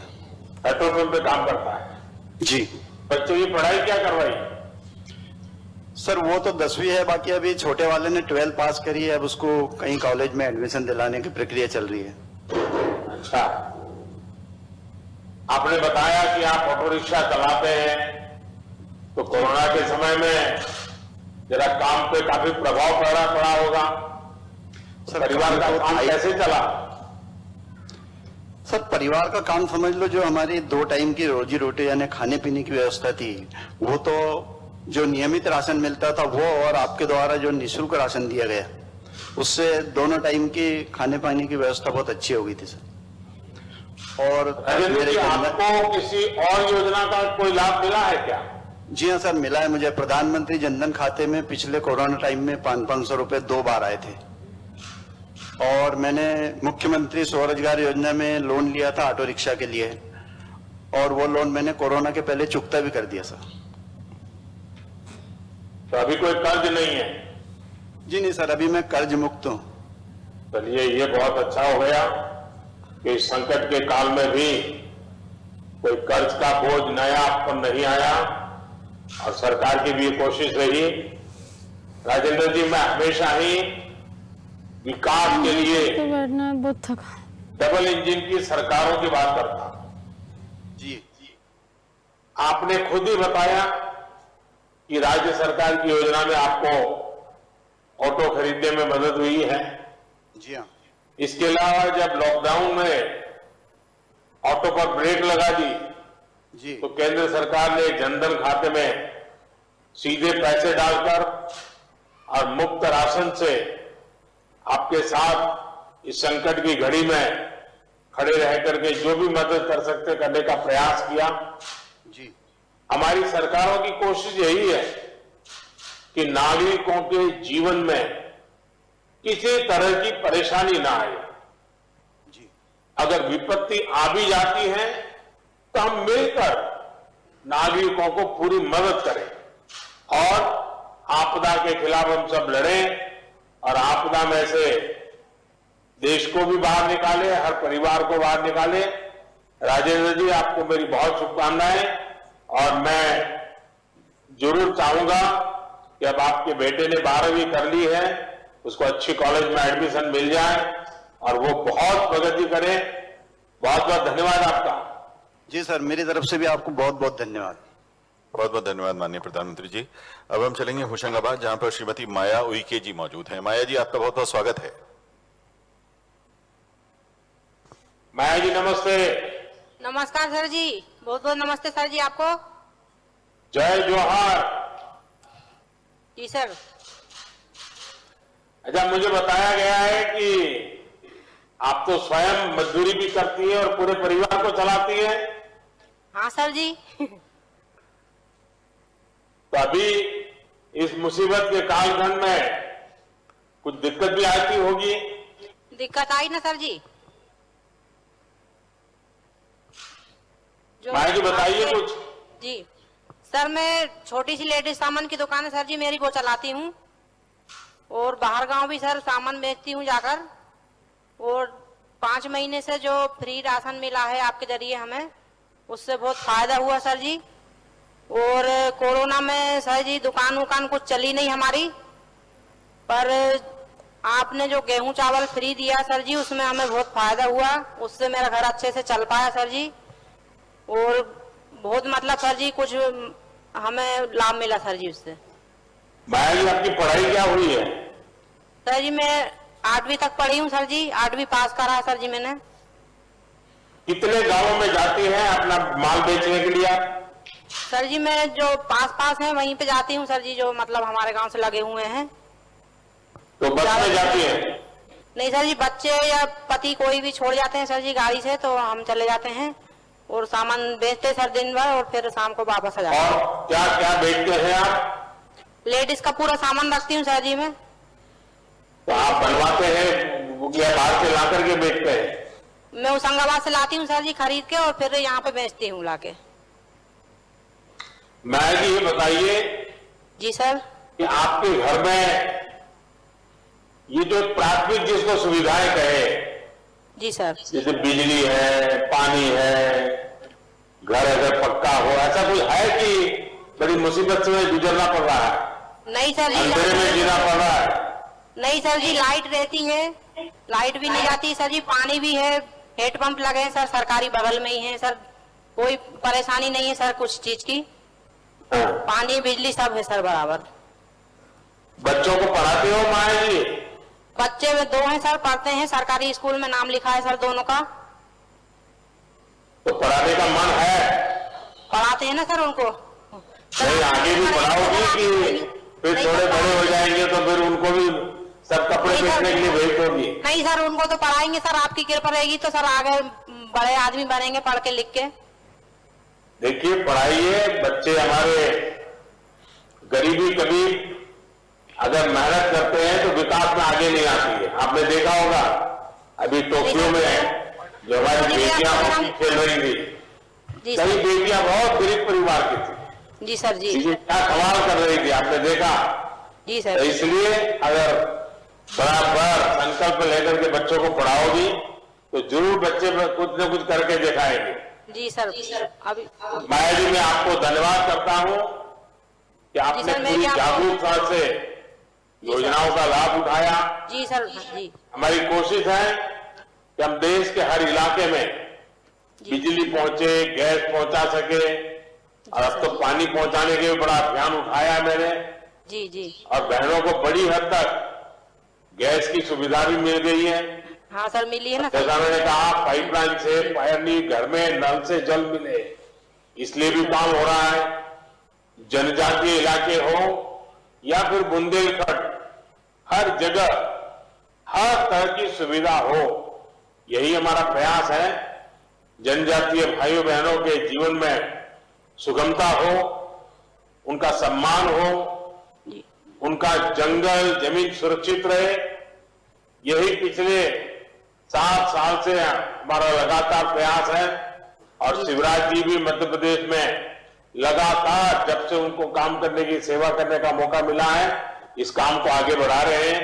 पेट्रोल पंप पे काम करता है? जी। बच्चों की पढ़ाई क्या करवाई? सर वो तो 10वीं है, बाकी अभी छोटे वाले ने 12 पास करी है, अब उसको कहीं कॉलेज में एडमिशन दिलाने की प्रक्रिया चल रही है। अच्छा, आपने बताया कि आप ऑटो रिक्शा चलाते हैं, तो कोरोना के समय में जरा काम पे काफी प्रभाव पड़ा होगा। सर परिवार का काम कैसे चला? सर परिवार का काम समझ लो, जो हमारी 2 टाइम की रोजी रोटी यानी खाने पीने की व्यवस्था थी, वो तो जो नियमित राशन मिलता था वो और आपके द्वारा जो निःशुल्क राशन दिया गया, उससे दोनों टाइम की खाने पानी की व्यवस्था बहुत अच्छी हो गई थी सर। और आपको किसी और योजना का कोई लाभ मिला है क्या? जी हाँ सर, मिला है मुझे। प्रधानमंत्री जनधन खाते में पिछले कोरोना टाइम में 500 रुपए 2 बार आए थे, और मैंने मुख्यमंत्री स्वरोजगार योजना में लोन लिया था ऑटो रिक्शा के लिए, और वो लोन मैंने कोरोना के पहले चुकता भी कर दिया सर। तो अभी कोई कर्ज नहीं है? जी नहीं सर, अभी मैं कर्ज मुक्त हूँ। चलिए, ये बहुत अच्छा हो गया कि इस संकट के काल में भी कोई कर्ज का बोझ नया आप पर नहीं आया, और सरकार की भी कोशिश रही। राजेंद्र जी, मैं हमेशा ही विकास के लिए बहुत थका। डबल इंजन की सरकारों की बात करता हूं। जी आपने खुद ही बताया कि राज्य सरकार की योजना में आपको ऑटो खरीदने में मदद हुई है। जी हाँ इसके अलावा जब लॉकडाउन में ऑटो पर ब्रेक लगा दी जी तो केंद्र सरकार ने जनधन खाते में सीधे पैसे डालकर और मुफ्त राशन से आपके साथ इस संकट की घड़ी में खड़े रह करके जो भी मदद कर सकते करने का प्रयास किया। जी हमारी सरकारों की कोशिश यही है कि नागरिकों के जीवन में किसी तरह की परेशानी ना आए। जी अगर विपत्ति आ भी जाती है तो हम मिलकर नागरिकों को पूरी मदद करें और आपदा के खिलाफ हम सब लड़ें और आपदा में से देश को भी बाहर निकाले, हर परिवार को बाहर निकाले। राजेंद्र जी, आपको मेरी बहुत शुभकामनाएं और मैं जरूर चाहूंगा कि अब आपके बेटे ने 12वीं कर ली है, उसको अच्छी कॉलेज में एडमिशन मिल जाए और वो बहुत प्रगति करे। बहुत बहुत धन्यवाद आपका। जी सर, मेरी तरफ से भी आपको बहुत बहुत धन्यवाद। बहुत बहुत धन्यवाद माननीय प्रधानमंत्री जी। अब हम चलेंगे होशंगाबाद, जहां पर श्रीमती माया उइके जी मौजूद हैं। माया जी, आपका बहुत बहुत स्वागत है। माया जी नमस्ते। नमस्कार सर जी, बहुत बहुत नमस्ते सर जी आपको। जय जोहार। जी सर। अच्छा, मुझे बताया गया है कि आप तो स्वयं मजदूरी भी करती है और पूरे परिवार को चलाती है। हाँ सर जी। तो अभी इस मुसीबत के कालखंड में कुछ दिक्कत भी आती होगी। दिक्कत आई ना सर जी। माया जी बताइए कुछ। जी सर, मैं छोटी सी लेडीज सामान की दुकान है सर जी मेरी, वो चलाती हूँ और बाहर गांव भी सर सामान बेचती हूँ जाकर। और 5 महीने से जो फ्री राशन मिला है आपके जरिए हमें, उससे बहुत फायदा हुआ सर जी। और कोरोना में सर जी दुकान कुछ चली नहीं हमारी, पर आपने जो गेहूं चावल फ्री दिया सर जी, उसमें हमें बहुत फायदा हुआ। उससे मेरा घर अच्छे से चल पाया सर जी। और बहुत मतलब सर जी कुछ हमें लाभ मिला सर जी उससे। माया जी, आपकी पढ़ाई क्या हुई है? सर जी मैं 8वीं तक पढ़ी हूँ सर जी, 8वीं पास करा है सर जी मैंने। कितने गांवों में जाती हैं अपना माल बेचने के लिए आप? सर जी मैं जो पास है वहीं पे जाती हूँ सर जी, जो मतलब हमारे गांव से लगे हुए हैं। तो बस में जाती है? नहीं सर जी, बच्चे या पति कोई भी छोड़ जाते हैं सर जी गाड़ी से, तो हम चले जाते हैं और सामान बेचते सर दिन भर और फिर शाम को वापस आ जाते हैं। और क्या क्या बेचते हैं आप? लेडीज का पूरा सामान रखती हूँ सर जी मैं। तो आप बनवाते हैं या बाहर से ला करके बेचते हैं? मैं होशंगाबाद से लाती हूँ सर जी खरीद के और फिर यहाँ पे बेचती हूँ लाके। माया जी, ये बताइए जी सर कि आपके घर में ये जो प्राथमिक जिसको सुविधाएं कहे, जी सर, जैसे बिजली है, पानी है, घर अगर पक्का हो, ऐसा कुछ है कि बड़ी मुसीबत से गुजरना पड़ रहा है? नहीं सर जी, अंधेरे में जीना पड़ रहा है? नहीं सर जी, लाइट रहती है, लाइट भी नहीं जाती सर जी, पानी भी है, हेडपंप लगे हैं सर, सरकारी बगल में ही है सर, कोई परेशानी नहीं है सर कुछ चीज की। पानी बिजली सब है सर बराबर। बच्चों को पढ़ाते हो माया जी? बच्चे 2 हैं सर, पढ़ते हैं, सरकारी स्कूल में नाम लिखा है सर दोनों का। तो पढ़ाने का मन है? पढ़ाते हैं ना सर उनको। नहीं, आगे भी पढ़ाओगी कि फिर थोड़े बड़े हो जाएंगे तो फिर उनको भी सब कपड़े बेचने के लिए भेज दोगी? नहीं सर, उनको तो पढ़ाएंगे सर, आपकी कृपा रहेगी तो सर आगे बड़े आदमी बनेंगे पढ़ के लिख के। देखिए, पढ़ाइए, बच्चे हमारे गरीबी कभी अगर मेहनत करते हैं तो विकास में आगे नहीं आती है। आपने देखा होगा अभी टोक्यो में जो हमारी बेटियां हॉकी खेल रही थी, कई बेटियां बहुत गरीब परिवार की थी। जी सर जी। क्या सवाल कर रही थी, आपने देखा? जी सर। तो इसलिए अगर बराबर संकल्प लेकर के बच्चों को पढ़ाओगी तो जरूर बच्चे कुछ न कुछ करके दिखाएंगे। जी सर। अभी माया जी, मैं आपको धन्यवाद करता हूँ कि आपने पूरी जागरूकता से योजनाओं का लाभ उठाया। जी सर जी। हमारी कोशिश है कि हम देश के हर इलाके में बिजली पहुंचे, गैस पहुंचा सके, और अब तो पानी पहुंचाने के भी बड़ा अभियान उठाया है मैंने। जी जी। और बहनों को बड़ी हद तक गैस की सुविधा भी मिल गई है। हाँ सर, मिली है ना। जैसा मैंने कहा, पाइपलाइन से पानी घर में नल से जल मिले, इसलिए भी काम हो रहा है। जनजातीय इलाके हो या फिर बुंदेलखंड, हर जगह हर तरह की सुविधा हो, यही हमारा प्रयास है। जनजातीय भाइयों बहनों के जीवन में सुगमता हो, उनका सम्मान हो, उनका जंगल जमीन सुरक्षित रहे। यही पिछले 7 साल से हमारा लगातार प्रयास है। और शिवराज जी भी मध्य प्रदेश में लगातार, जब से उनको काम करने की, सेवा करने का मौका मिला है, इस काम को आगे बढ़ा रहे हैं।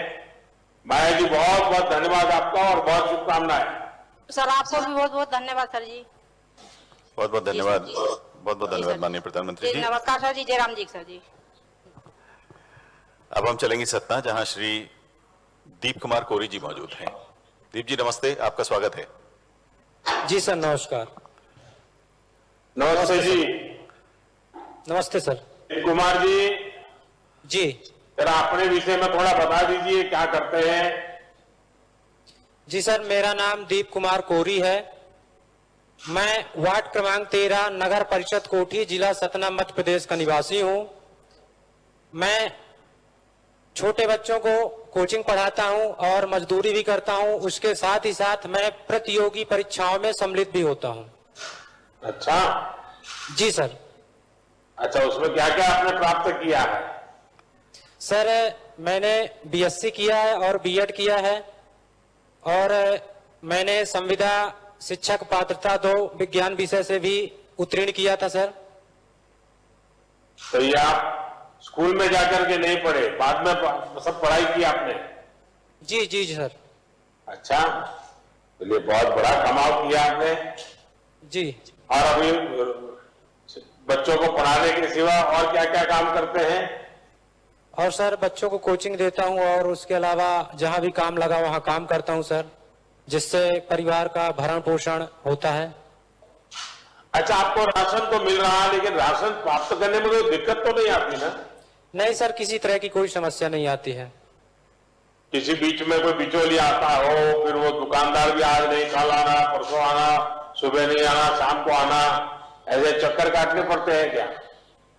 माया जी, बहुत बहुत धन्यवाद आपका और बहुत शुभकामनाएं। सर आपको भी बहुत बहुत धन्यवाद सर जी। बहुत बहुत धन्यवाद, बहुत बहुत धन्यवाद माननीय प्रधानमंत्री जी। नमस्कार सर जी, जयराम जी सर जी। अब हम चलेंगे सतना, जहां श्री दीप कुमार कोरी जी मौजूद हैं। दीप जी नमस्ते, आपका स्वागत है। जी सर नमस्कार। नमस्ते जी। नमस्ते सर। दीप कुमार जी जी। जरा अपने विषय में थोड़ा बता दीजिए, क्या करते हैं? जी सर, मेरा नाम दीप कुमार कोरी है। मैं वार्ड क्रमांक 13 नगर परिषद कोठी, जिला सतना, मध्य प्रदेश का निवासी हूं। मैं छोटे बच्चों को कोचिंग पढ़ाता हूं और मजदूरी भी करता हूं। उसके साथ ही साथ मैं प्रतियोगी परीक्षाओं में सम्मिलित भी होता हूं। अच्छा जी सर। अच्छा, उसमें क्या क्या आपने प्राप्त किया है? सर मैंने बीएससी किया है और बीएड किया है, और मैंने संविदा शिक्षक पात्रता 2 विज्ञान विषय से भी उत्तीर्ण किया था सर। तो ये आप स्कूल में जाकर के नहीं पढ़े, बाद में सब पढ़ाई की आपने? जी जी सर। अच्छा, तो ये बहुत बड़ा कमाल किया आपने जी। और अभी बच्चों को पढ़ाने के सिवा और क्या क्या काम करते हैं? और सर बच्चों को कोचिंग देता हूं, और उसके अलावा जहां भी काम लगा वहां काम करता हूं सर, जिससे परिवार का भरण पोषण होता है। अच्छा, आपको राशन तो मिल रहा है, लेकिन राशन प्राप्त करने में कोई दिक्कत तो नहीं आती ना? नहीं सर, किसी तरह की कोई समस्या नहीं आती है। किसी बीच में कोई बिचौलिया आता हो, फिर वो दुकानदार भी आज नहीं, कल आना, परसों आना, सुबह नहीं आना, शाम को आना, ऐसे चक्कर काटने पड़ते हैं क्या?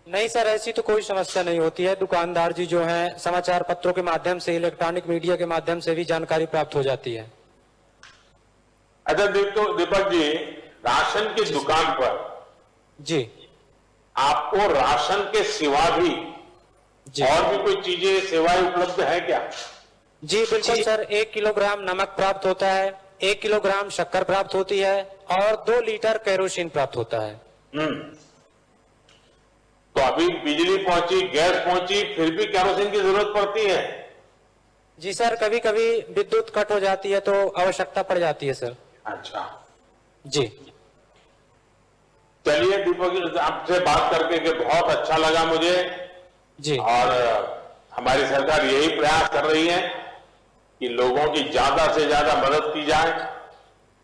नहीं सर, ऐसी तो कोई समस्या नहीं होती है। दुकानदार जी जो हैं, समाचार पत्रों के माध्यम से, इलेक्ट्रॉनिक मीडिया के माध्यम से भी जानकारी प्राप्त हो जाती है। अच्छा दीपक जी, राशन की दुकान पर जी आपको राशन के सिवा भी और भी कोई चीजें, सेवाएं उपलब्ध है क्या? जी बिल्कुल सर। 1 किलोग्राम नमक प्राप्त होता है, 1 किलोग्राम शक्कर प्राप्त होती है, और 2 लीटर केरोसिन प्राप्त होता है। तो अभी बिजली पहुंची, गैस पहुंची, फिर भी केरोसिन की जरूरत पड़ती है? जी सर, कभी कभी विद्युत कट हो जाती है तो आवश्यकता पड़ जाती है सर। अच्छा जी। चलिए दीपक, आपसे बात करके के बहुत अच्छा लगा मुझे जी। और हमारी सरकार यही प्रयास कर रही है कि लोगों की ज्यादा से ज्यादा मदद की जाए,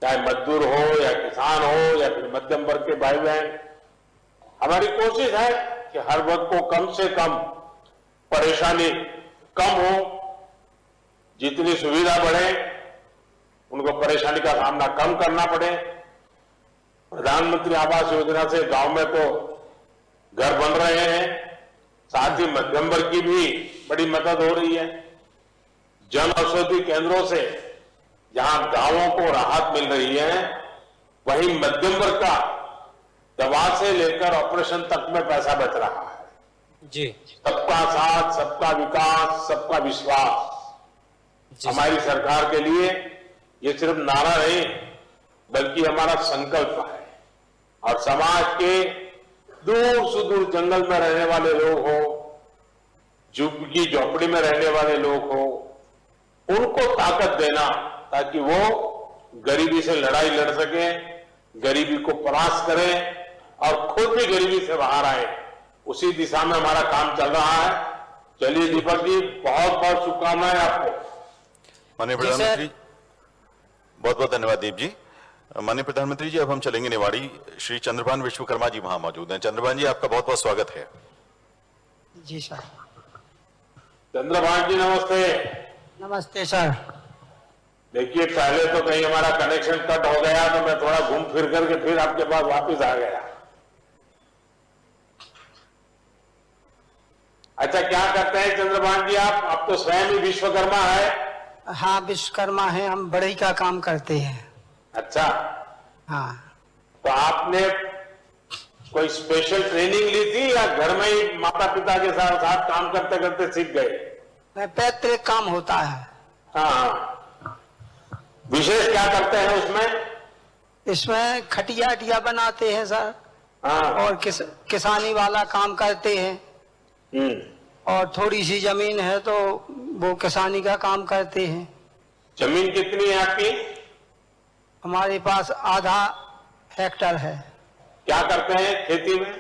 चाहे मजदूर हो या किसान हो या फिर मध्यम वर्ग के भाई बहन। हमारी कोशिश है कि हर वर्ग को कम से कम परेशानी कम हो, जितनी सुविधा बढ़े उनको परेशानी का सामना कम करना पड़े। प्रधानमंत्री आवास योजना से गांव में तो घर बन रहे हैं, साथ ही मध्यम वर्ग की भी बड़ी मदद हो रही है। जन औषधि केंद्रों से जहां गांवों को राहत मिल रही है, वहीं मध्यम वर्ग का दवा से लेकर ऑपरेशन तक में पैसा बच रहा है। जी। सबका साथ, सबका विकास, सबका विश्वास हमारी सरकार के लिए ये सिर्फ नारा नहीं बल्कि हमारा संकल्प है। और समाज के दूर सुदूर जंगल में रहने वाले लोग हो, झुग्गी झोपड़ी में रहने वाले लोग हो, उनको ताकत देना ताकि वो गरीबी से लड़ाई लड़ सके, गरीबी को परास्त करें और खुद भी गरीबी से बाहर आए, उसी दिशा में हमारा काम चल रहा है। चलिए दीपक जी, बहुत बहुत शुभकामनाएं आपको। माननीय प्रधानमंत्री, बहुत बहुत धन्यवाद दीप जी। माननीय प्रधानमंत्री जी, अब हम चलेंगे निवाड़ी। श्री चंद्रभान विश्वकर्मा जी वहां मौजूद हैं। चंद्रभान जी, आपका बहुत बहुत स्वागत है। जी सर। चंद्रभान जी नमस्ते। नमस्ते सर। देखिए, पहले तो कहीं हमारा कनेक्शन कट हो गया तो मैं थोड़ा घूम फिर करके फिर आपके पास वापस आ गया। अच्छा, क्या करते हैं चंद्रभान जी आप? अब तो स्वयं ही विश्वकर्मा है। हाँ, विश्वकर्मा है, हम बढ़ई का काम करते हैं। अच्छा, हाँ। तो आपने कोई स्पेशल ट्रेनिंग ली थी या घर में ही माता पिता के साथ साथ काम करते करते सीख गए? मैं पैतृक काम होता है। हाँ, विशेष क्या करते हैं उसमें? इसमें खटिया अटिया बनाते हैं सर। हाँ। और किसानी वाला काम करते हैं। और थोड़ी सी जमीन है तो वो किसानी का काम करते हैं। जमीन कितनी है आपकी? हमारे पास आधा हेक्टर है। क्या करते हैं खेती में?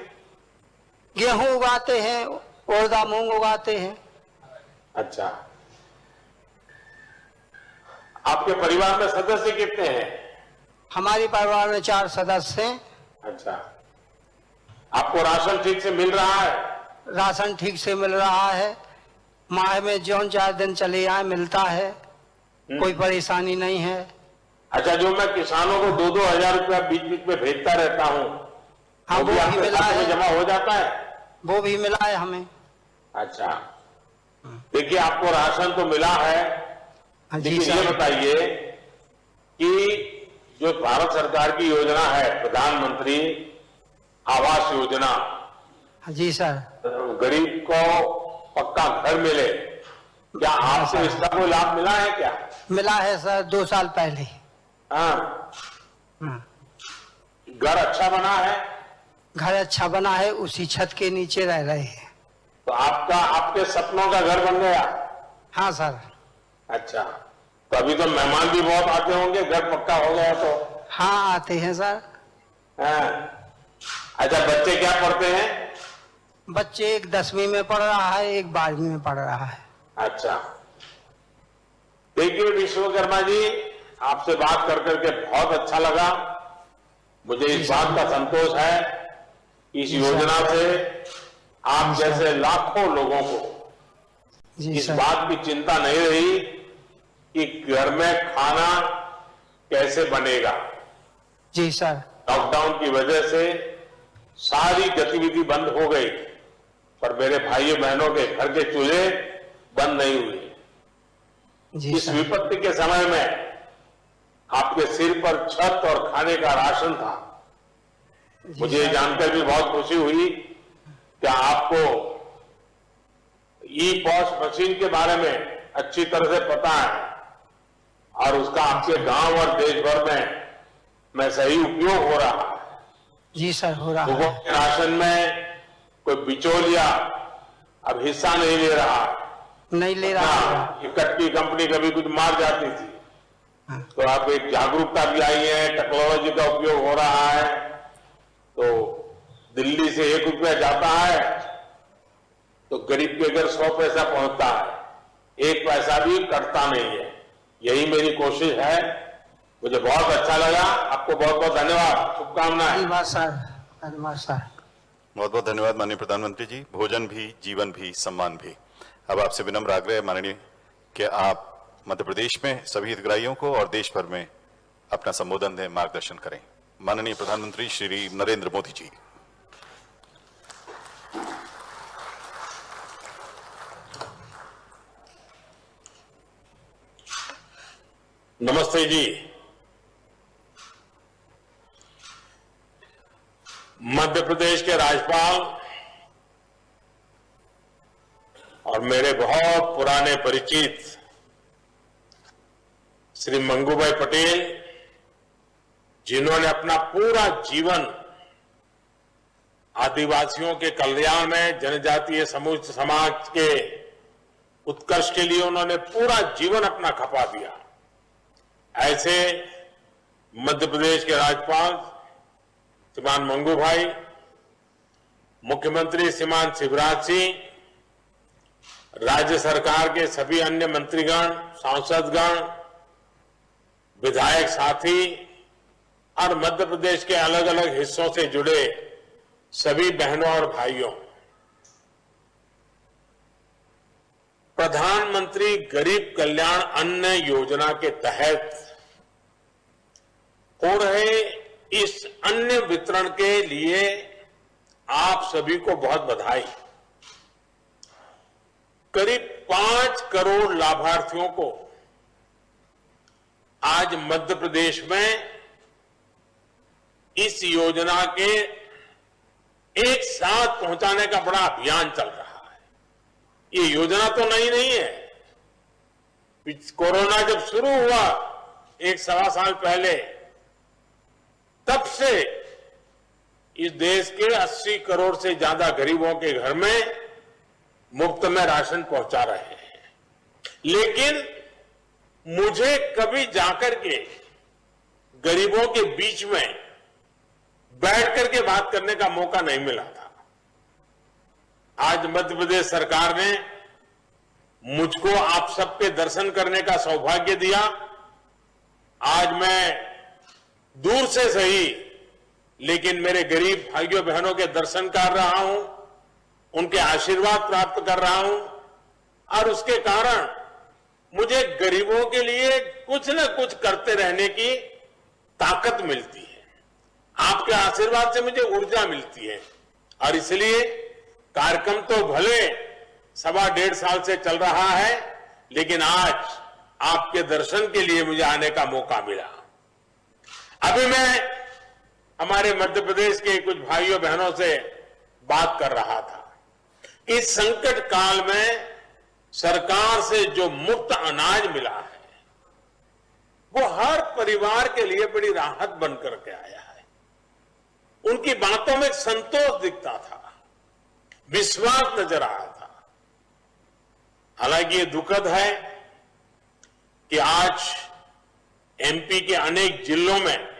गेहूं उगाते हैं, उड़दा मूंग उगाते हैं। अच्छा, आपके परिवार में सदस्य कितने हैं? हमारे परिवार में 4 सदस्य हैं। अच्छा, आपको राशन ठीक से मिल रहा है? राशन ठीक से मिल रहा है। माह में जौन 4 दिन चले आए मिलता है। कोई परेशानी नहीं है। अच्छा, जो मैं किसानों को 2-2 हजार रुपया बीच बीच में भेजता रहता हूँ, हाँ, वो भी आपके मिला खाते में है। जमा हो जाता है? वो भी मिला है हमें। अच्छा, देखिए, आपको राशन तो मिला है, लेकिन ये बताइए कि जो भारत सरकार की योजना है प्रधानमंत्री आवास योजना, जी सर, गरीब को पक्का घर मिले, क्या आपको इसका कोई लाभ मिला है क्या? मिला है सर, 2 साल पहले। हाँ, घर अच्छा बना है? घर अच्छा बना है, उसी छत के नीचे रह रहे हैं। तो आपके सपनों का घर बन गया? हाँ सर। अच्छा, तो अभी तो मेहमान भी बहुत आते होंगे, घर पक्का हो गया तो? हाँ, आते हैं सर। हाँ। अच्छा, बच्चे क्या पढ़ते हैं? बच्चे एक 10वीं में पढ़ रहा है, एक 12वीं में पढ़ रहा है। अच्छा, देखिए विश्वकर्मा जी, आपसे बात कर करके बहुत अच्छा लगा। मुझे इस बात का संतोष है कि इस योजना से आप जैसे लाखों लोगों को इस बात की चिंता नहीं रही कि घर में खाना कैसे बनेगा। जी सर। लॉकडाउन की वजह से सारी गतिविधि बंद हो गई, पर मेरे भाइयों बहनों के घर के चूल्हे बंद नहीं हुए। इस विपत्ति के समय में आपके सिर पर छत और खाने का राशन था। मुझे ये जानकर भी बहुत खुशी हुई कि आपको ई पॉस मशीन के बारे में अच्छी तरह से पता है और उसका आपके गांव और देश भर में सही उपयोग हो रहा है। जी सर, हो रहा लोगों के राशन में कोई बिचौलिया अब हिस्सा नहीं ले रहा। नहीं ले रहा। इकट्ठी कंपनी कभी कुछ मार जाती थी, तो अब एक जागरूकता भी आई है, टेक्नोलॉजी का उपयोग हो रहा है। तो दिल्ली से 1 रुपया जाता है तो गरीब के घर 100 पैसा पहुंचता है, 1 पैसा भी कटता नहीं है। यही मेरी कोशिश है। मुझे बहुत अच्छा लगा। आपको बहुत बहुत धन्यवाद, शुभकामनाएं। धन्यवाद सर, धन्यवाद सर। बहुत बहुत धन्यवाद माननीय प्रधानमंत्री जी। भोजन भी, जीवन भी, सम्मान भी। अब आपसे विनम्र आग्रह है माननीय कि आप मध्य प्रदेश में सभी हितग्राहियों को और देश भर में अपना संबोधन दें, मार्गदर्शन करें। माननीय प्रधानमंत्री श्री नरेंद्र मोदी जी। नमस्ते जी। मध्य प्रदेश के राज्यपाल और मेरे बहुत पुराने परिचित श्री मंगूभाई पटेल, जिन्होंने अपना पूरा जीवन आदिवासियों के कल्याण में, जनजातीय समूह समाज के उत्कर्ष के लिए उन्होंने पूरा जीवन अपना खपा दिया। ऐसे मध्य प्रदेश के राज्यपाल श्रीमान मंगूभाई, मुख्यमंत्री श्रीमान शिवराज सिंह राज्य सरकार के सभी अन्य मंत्रीगण, सांसदगण, विधायक साथी और मध्य प्रदेश के अलग अलग हिस्सों से जुड़े सभी बहनों और भाइयों, प्रधानमंत्री गरीब कल्याण अन्न योजना के तहत हो रहे इस अन्न वितरण के लिए आप सभी को बहुत बधाई। करीब 5 करोड़ लाभार्थियों को आज मध्य प्रदेश में इस योजना के एक साथ पहुंचाने का बड़ा अभियान चल रहा है। ये योजना तो नई नहीं है। कोरोना जब शुरू हुआ 1-1.25 साल पहले, तब से इस देश के 80 करोड़ से ज्यादा गरीबों के घर में मुफ्त में राशन पहुंचा रहे हैं। लेकिन मुझे कभी जाकर के गरीबों के बीच में बैठ करके बात करने का मौका नहीं मिला था। आज मध्य प्रदेश सरकार ने मुझको आप सबके दर्शन करने का सौभाग्य दिया। आज मैं दूर से सही, लेकिन मेरे गरीब भाइयों बहनों के दर्शन कर रहा हूं, उनके आशीर्वाद प्राप्त कर रहा हूं, और उसके कारण मुझे गरीबों के लिए कुछ न कुछ करते रहने की ताकत मिलती है। आपके आशीर्वाद से मुझे ऊर्जा मिलती है, और इसलिए कार्यक्रम तो भले 1.25 साल से चल रहा है, लेकिन आज आपके दर्शन के लिए मुझे आने का मौका मिला। अभी मैं हमारे मध्य प्रदेश के कुछ भाइयों बहनों से बात कर रहा था। इस संकट काल में सरकार से जो मुफ्त अनाज मिला है, वो हर परिवार के लिए बड़ी राहत बन करके आया है। उनकी बातों में संतोष दिखता था, विश्वास नजर आ रहा था। हालांकि ये दुखद है कि आज एमपी के अनेक जिलों में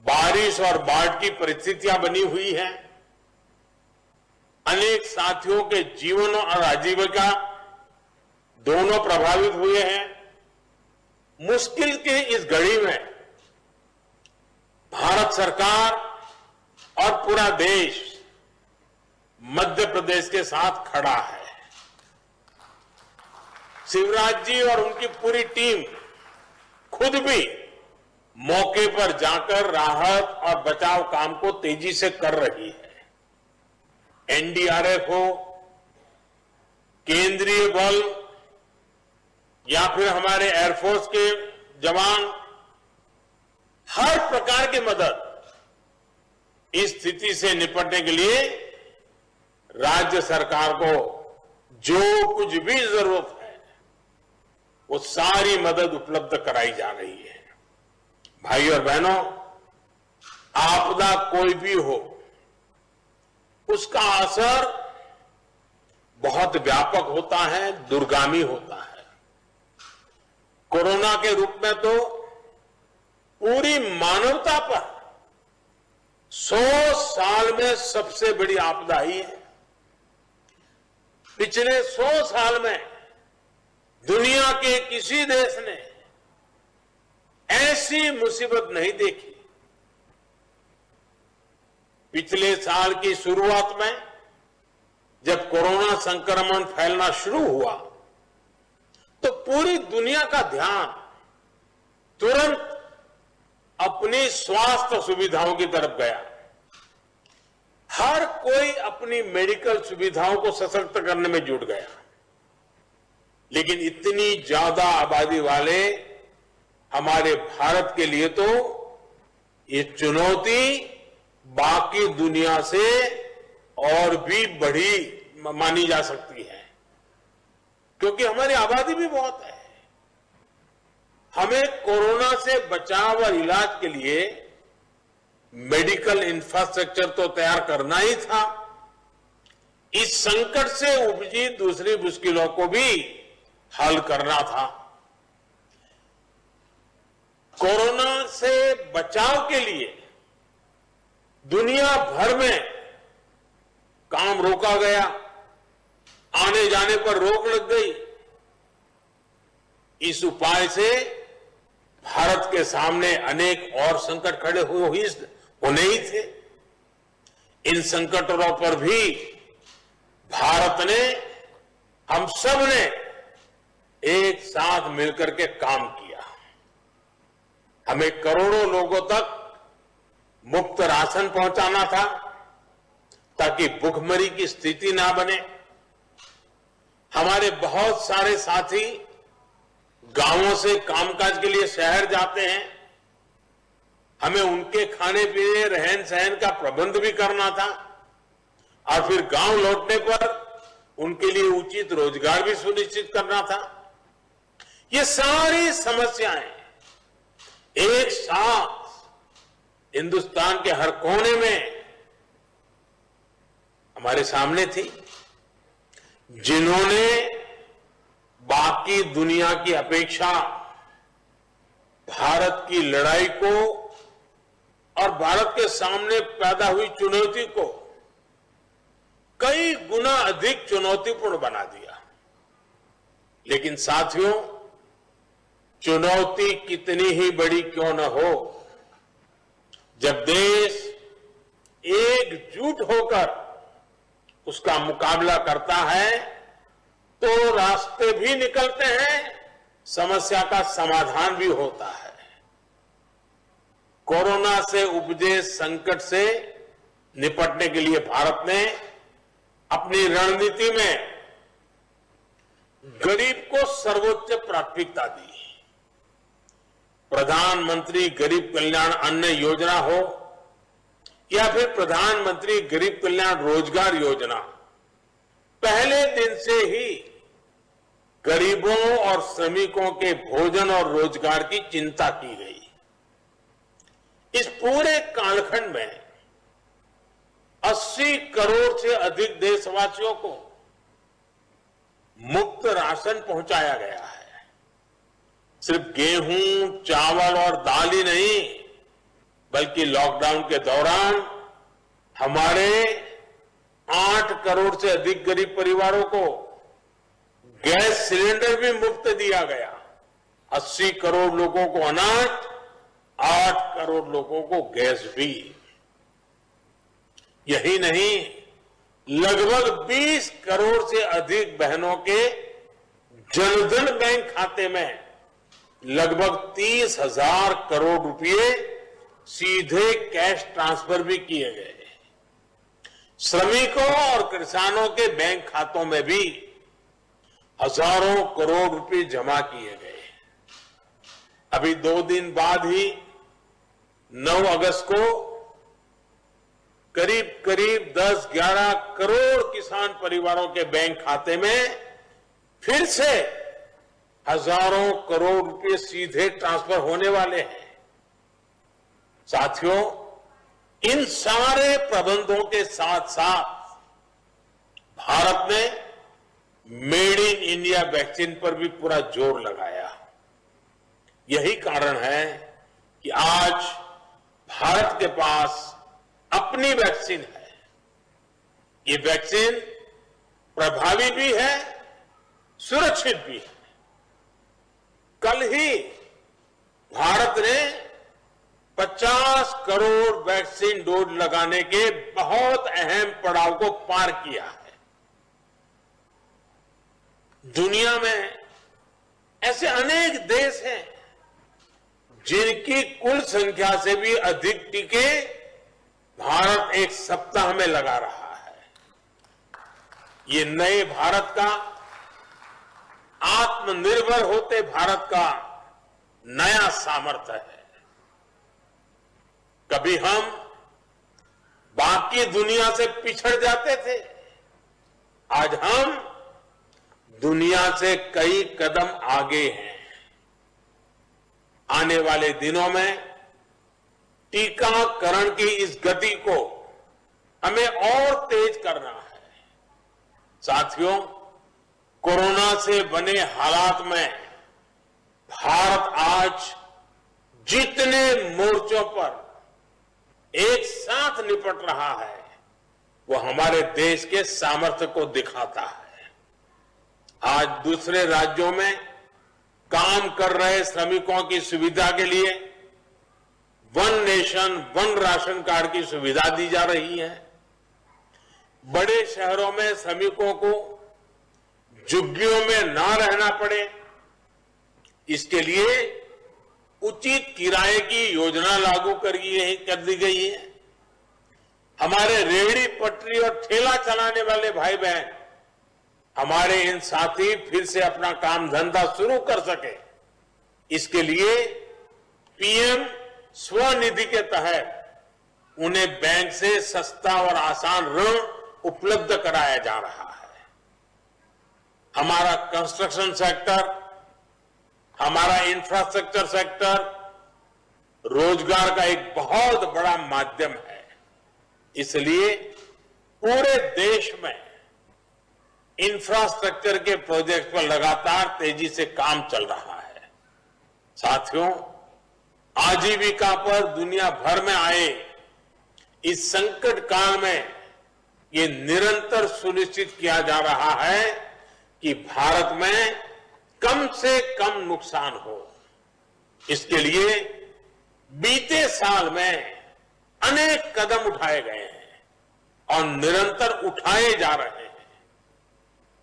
बारिश और बाढ़ की परिस्थितियां बनी हुई हैं। अनेक साथियों के जीवन और आजीविका दोनों प्रभावित हुए हैं। मुश्किल के इस घड़ी में भारत सरकार और पूरा देश मध्य प्रदेश के साथ खड़ा है। शिवराज जी और उनकी पूरी टीम खुद भी मौके पर जाकर राहत और बचाव काम को तेजी से कर रही है। एनडीआरएफ हो, केंद्रीय बल या फिर हमारे एयरफोर्स के जवान, हर प्रकार की मदद इस स्थिति से निपटने के लिए राज्य सरकार को जो कुछ भी जरूरत है वो सारी मदद उपलब्ध कराई जा रही है। भाइयों और बहनों, आपदा कोई भी हो, उसका असर बहुत व्यापक होता है, दूरगामी होता है। कोरोना के रूप में तो पूरी मानवता पर 100 साल में सबसे बड़ी आपदा ही है। पिछले 100 साल में दुनिया के किसी देश ने ऐसी मुसीबत नहीं देखी। पिछले साल की शुरुआत में जब कोरोना संक्रमण फैलना शुरू हुआ तो पूरी दुनिया का ध्यान तुरंत अपनी स्वास्थ्य सुविधाओं की तरफ गया। हर कोई अपनी मेडिकल सुविधाओं को सशक्त करने में जुट गया। लेकिन इतनी ज्यादा आबादी वाले हमारे भारत के लिए तो ये चुनौती बाकी दुनिया से और भी बड़ी मानी जा सकती है, क्योंकि हमारी आबादी भी बहुत है। हमें कोरोना से बचाव और इलाज के लिए मेडिकल इंफ्रास्ट्रक्चर तो तैयार करना ही था। इस संकट से उपजी दूसरी मुश्किलों को भी हल करना था। कोरोना से बचाव के लिए दुनिया भर में काम रोका गया, आने जाने पर रोक लग गई। इस उपाय से भारत के सामने अनेक और संकट खड़े होने ही थे। इन संकटों पर भी भारत ने, हम सब ने एक साथ मिलकर के काम किया। हमें करोड़ों लोगों तक मुफ्त राशन पहुंचाना था ताकि भुखमरी की स्थिति ना बने। हमारे बहुत सारे साथी गांवों से कामकाज के लिए शहर जाते हैं। हमें उनके खाने पीने, रहन सहन का प्रबंध भी करना था और फिर गांव लौटने पर उनके लिए उचित रोजगार भी सुनिश्चित करना था। ये सारी समस्याएं एक साथ हिंदुस्तान के हर कोने में हमारे सामने थी, जिन्होंने बाकी दुनिया की अपेक्षा भारत की लड़ाई को और भारत के सामने पैदा हुई चुनौती को कई गुना अधिक चुनौतीपूर्ण बना दिया। लेकिन साथियों, चुनौती कितनी ही बड़ी क्यों न हो, जब देश एकजुट होकर उसका मुकाबला करता है तो रास्ते भी निकलते हैं, समस्या का समाधान भी होता है। कोरोना से उपजे संकट से निपटने के लिए भारत ने अपनी रणनीति में गरीब को सर्वोच्च प्राथमिकता दी। प्रधानमंत्री गरीब कल्याण अन्न योजना हो या फिर प्रधानमंत्री गरीब कल्याण रोजगार योजना, पहले दिन से ही गरीबों और श्रमिकों के भोजन और रोजगार की चिंता की गई। इस पूरे कालखंड में 80 करोड़ से अधिक देशवासियों को मुफ्त राशन पहुंचाया गया है। सिर्फ गेहूं, चावल और दाल ही नहीं, बल्कि लॉकडाउन के दौरान हमारे 8 करोड़ से अधिक गरीब परिवारों को गैस सिलेंडर भी मुफ्त दिया गया। 80 करोड़ लोगों को अनाज, 8 करोड़ लोगों को गैस भी। यही नहीं, लगभग 20 करोड़ से अधिक बहनों के जनधन बैंक खाते में लगभग 30,000 करोड़ रुपए सीधे कैश ट्रांसफर भी किए गए। श्रमिकों और किसानों के बैंक खातों में भी हजारों करोड़ रुपए जमा किए गए। अभी 2 दिन बाद ही 9 अगस्त को करीब करीब 10-11 करोड़ किसान परिवारों के बैंक खाते में फिर से हजारों करोड़ रुपए सीधे ट्रांसफर होने वाले हैं। साथियों, इन सारे प्रबंधों के साथ साथ भारत ने मेड इन इंडिया वैक्सीन पर भी पूरा जोर लगाया। यही कारण है कि आज भारत के पास अपनी वैक्सीन है। ये वैक्सीन प्रभावी भी है, सुरक्षित भी है। कल ही भारत ने 50 करोड़ वैक्सीन डोज लगाने के बहुत अहम पड़ाव को पार किया है। दुनिया में ऐसे अनेक देश हैं जिनकी कुल संख्या से भी अधिक टीके भारत 1 सप्ताह में लगा रहा है। ये नए भारत का, आत्मनिर्भर होते भारत का नया सामर्थ्य है। कभी हम बाकी दुनिया से पिछड़ जाते थे, आज हम दुनिया से कई कदम आगे हैं। आने वाले दिनों में टीकाकरण की इस गति को हमें और तेज करना है। साथियों, कोरोना से बने हालात में भारत आज जितने मोर्चों पर एक साथ निपट रहा है, वो हमारे देश के सामर्थ्य को दिखाता है। आज दूसरे राज्यों में काम कर रहे श्रमिकों की सुविधा के लिए one nation one ration card की सुविधा दी जा रही है। बड़े शहरों में श्रमिकों को झुग्गियों में ना रहना पड़े, इसके लिए उचित किराए की योजना लागू कर दी गई है। हमारे रेहड़ी पटरी और ठेला चलाने वाले भाई बहन, हमारे इन साथी फिर से अपना काम धंधा शुरू कर सके, इसके लिए पीएम स्वनिधि के तहत उन्हें बैंक से सस्ता और आसान ऋण उपलब्ध कराया जा रहा है। हमारा कंस्ट्रक्शन सेक्टर, हमारा इंफ्रास्ट्रक्चर सेक्टर रोजगार का एक बहुत बड़ा माध्यम है। इसलिए पूरे देश में इंफ्रास्ट्रक्चर के प्रोजेक्ट पर लगातार तेजी से काम चल रहा है। साथियों, आजीविका पर दुनिया भर में आए इस संकट काल में ये निरंतर सुनिश्चित किया जा रहा है कि भारत में कम से कम नुकसान हो। इसके लिए बीते साल में अनेक कदम उठाए गए हैं और निरंतर उठाए जा रहे हैं।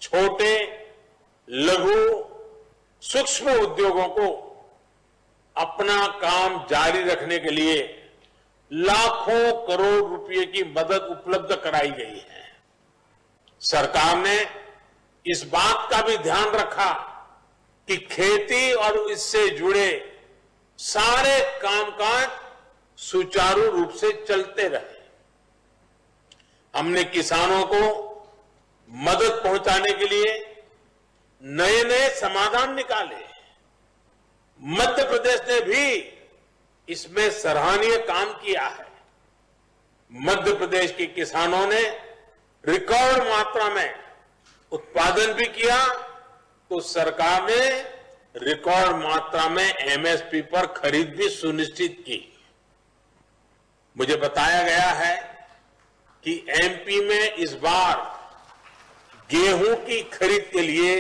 छोटे, लघु, सूक्ष्म उद्योगों को अपना काम जारी रखने के लिए लाखों करोड़ रुपए की मदद उपलब्ध कराई गई है। सरकार ने इस बात का भी ध्यान रखा कि खेती और इससे जुड़े सारे कामकाज सुचारू रूप से चलते रहे। हमने किसानों को मदद पहुंचाने के लिए नए नए समाधान निकाले। मध्य प्रदेश ने भी इसमें सराहनीय काम किया है। मध्य प्रदेश के किसानों ने रिकॉर्ड मात्रा में उत्पादन भी किया, तो सरकार ने रिकॉर्ड मात्रा में एमएसपी पर खरीद भी सुनिश्चित की। मुझे बताया गया है कि एमपी में इस बार गेहूं की खरीद के लिए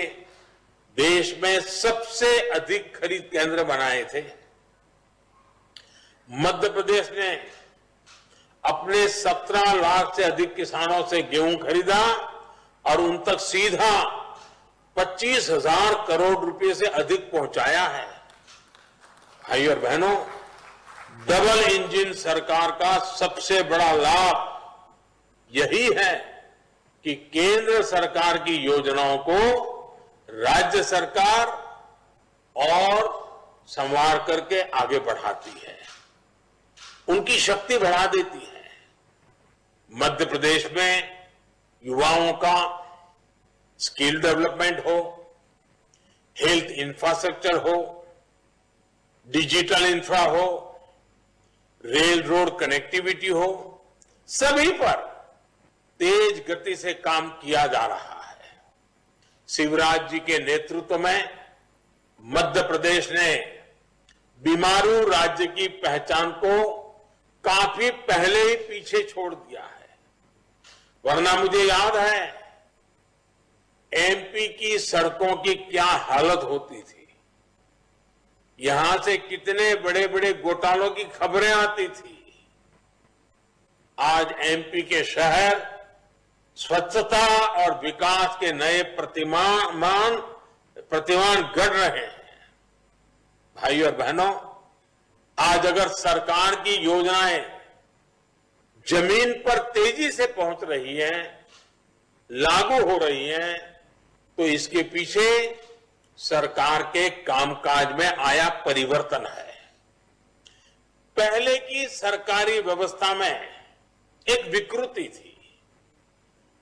देश में सबसे अधिक खरीद केंद्र बनाए थे। मध्य प्रदेश ने अपने 17 लाख से अधिक किसानों से गेहूं खरीदा और उन तक सीधा 25,000 करोड़ रुपए से अधिक पहुंचाया है। भाई और बहनों, डबल इंजन सरकार का सबसे बड़ा लाभ यही है कि केंद्र सरकार की योजनाओं को राज्य सरकार और संवार करके आगे बढ़ाती है, उनकी शक्ति बढ़ा देती है। मध्य प्रदेश में युवाओं का स्किल डेवलपमेंट हो, हेल्थ इंफ्रास्ट्रक्चर हो, डिजिटल इंफ्रा हो, रेल रोड कनेक्टिविटी हो, सभी पर तेज गति से काम किया जा रहा है। शिवराज जी के नेतृत्व में मध्य प्रदेश ने बीमारू राज्य की पहचान को काफी पहले ही पीछे छोड़ दिया है। वरना मुझे याद है एमपी की सड़कों की क्या हालत होती थी। यहां से कितने बड़े बड़े घोटालों की खबरें आती थी। आज एमपी के शहर स्वच्छता और विकास के नए प्रतिमान गढ़ रहे हैं। भाई और बहनों, आज अगर सरकार की योजनाएं जमीन पर तेजी से पहुंच रही हैं, लागू हो रही हैं, तो इसके पीछे सरकार के कामकाज में आया परिवर्तन है। पहले की सरकारी व्यवस्था में एक विकृति थी।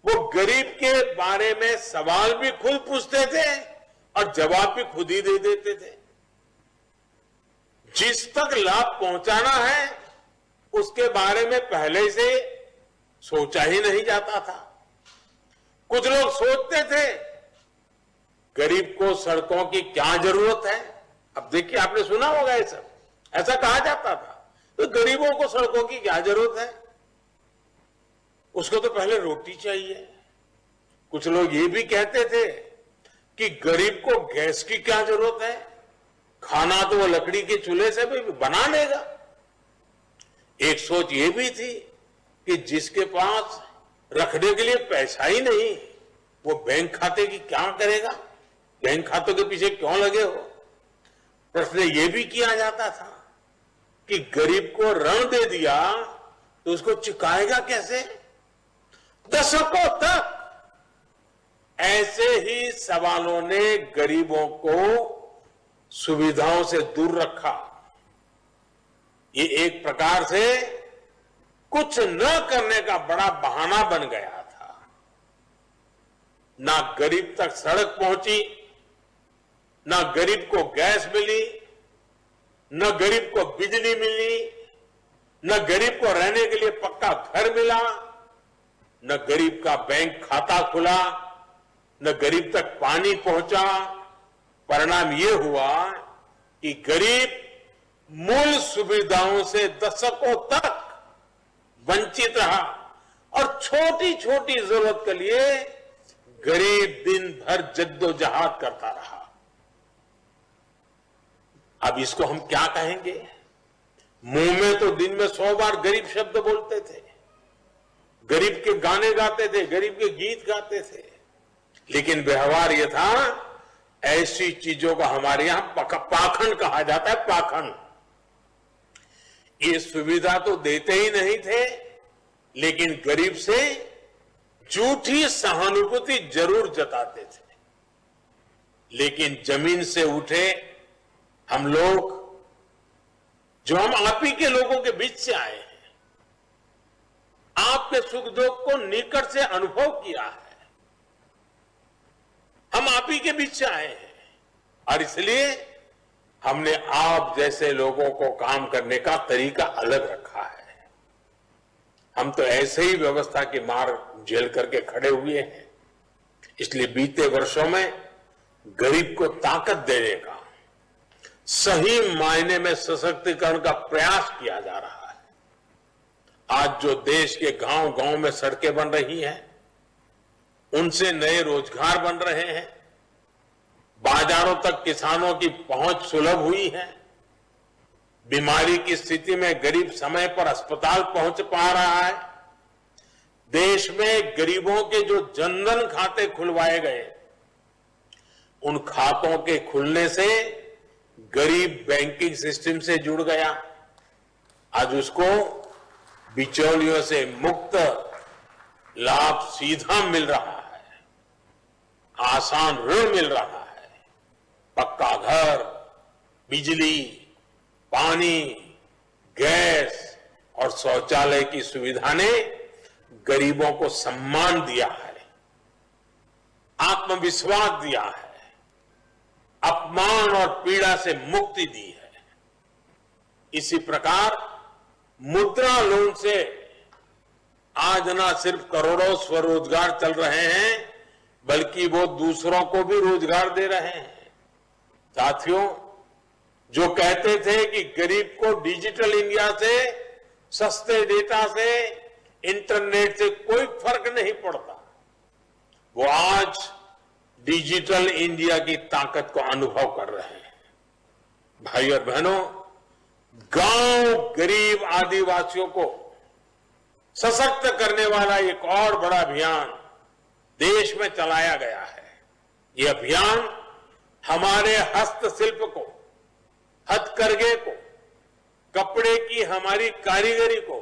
वो गरीब के बारे में सवाल भी खुद पूछते थे और जवाब भी खुद ही दे देते थे। जिस तक लाभ पहुंचाना है उसके बारे में पहले से सोचा ही नहीं जाता था। कुछ लोग सोचते थे गरीब को सड़कों की क्या जरूरत है। अब देखिए, आपने सुना होगा ये सब, ऐसा कहा जाता था, तो गरीबों को सड़कों की क्या जरूरत है, उसको तो पहले रोटी चाहिए। कुछ लोग ये भी कहते थे कि गरीब को गैस की क्या जरूरत है, खाना तो वो लकड़ी के चूल्हे से भी बना लेगा। एक सोच ये भी थी कि जिसके पास रखने के लिए पैसा ही नहीं, वो बैंक खाते की क्या करेगा, बैंक खातों के पीछे क्यों लगे हो। प्रश्न ये भी किया जाता था कि गरीब को ऋण दे दिया तो उसको चुकाएगा कैसे। दशकों तक ऐसे ही सवालों ने गरीबों को सुविधाओं से दूर रखा। ये एक प्रकार से कुछ न करने का बड़ा बहाना बन गया था। ना गरीब तक सड़क पहुंची, ना गरीब को गैस मिली, न गरीब को बिजली मिली, न गरीब को रहने के लिए पक्का घर मिला, न गरीब का बैंक खाता खुला, न गरीब तक पानी पहुंचा। परिणाम यह हुआ कि गरीब मूल सुविधाओं से दशकों तक वंचित रहा और छोटी छोटी जरूरत के लिए गरीब दिन भर जद्दोजहद करता रहा। अब इसको हम क्या कहेंगे। मुंह में तो दिन में 100 बार गरीब शब्द बोलते थे, गरीब के गाने गाते थे, गरीब के गीत गाते थे, लेकिन व्यवहार यह था, ऐसी चीजों का हमारे यहां पाखंड कहा जाता है। पाखंड, ये सुविधा तो देते ही नहीं थे, लेकिन गरीब से झूठी सहानुभूति जरूर जताते थे। लेकिन जमीन से उठे हम लोग, जो हम आप ही के लोगों के बीच से आए हैं, आपके सुख दुख को निकट से अनुभव किया है, हम आप ही के बीच से आए हैं, और इसलिए हमने आप जैसे लोगों को काम करने का तरीका अलग रखा है। हम तो ऐसे ही व्यवस्था की मार झेल करके खड़े हुए हैं। इसलिए बीते वर्षों में गरीब को ताकत देने का, सही मायने में सशक्तिकरण का प्रयास किया जा रहा है। आज जो देश के गांव गांव में सड़कें बन रही हैं, उनसे नए रोजगार बन रहे हैं, बाजारों तक किसानों की पहुंच सुलभ हुई है, बीमारी की स्थिति में गरीब समय पर अस्पताल पहुंच पा रहा है, देश में गरीबों के जो जनधन खाते खुलवाए गए, उन खातों के खुलने से गरीब बैंकिंग सिस्टम से जुड़ गया। आज उसको बिचौलियों से मुक्त लाभ सीधा मिल रहा है, आसान ऋण मिल रहा है, पक्का घर, बिजली, पानी, गैस और शौचालय की सुविधा ने गरीबों को सम्मान दिया है, आत्मविश्वास दिया है, अपमान और पीड़ा से मुक्ति दी है। इसी प्रकार मुद्रा लोन से आज न सिर्फ करोड़ों स्वरोजगार चल रहे हैं, बल्कि वो दूसरों को भी रोजगार दे रहे हैं। साथियों, जो कहते थे कि गरीब को डिजिटल इंडिया से, सस्ते डेटा से, इंटरनेट से कोई फर्क नहीं पड़ता, वो आज डिजिटल इंडिया की ताकत को अनुभव कर रहे हैं। भाई और बहनों, गांव गरीब आदिवासियों को सशक्त करने वाला एक और बड़ा अभियान देश में चलाया गया है। ये अभियान हमारे हस्तशिल्प को, हथकरघे को, कपड़े की हमारी कारीगरी को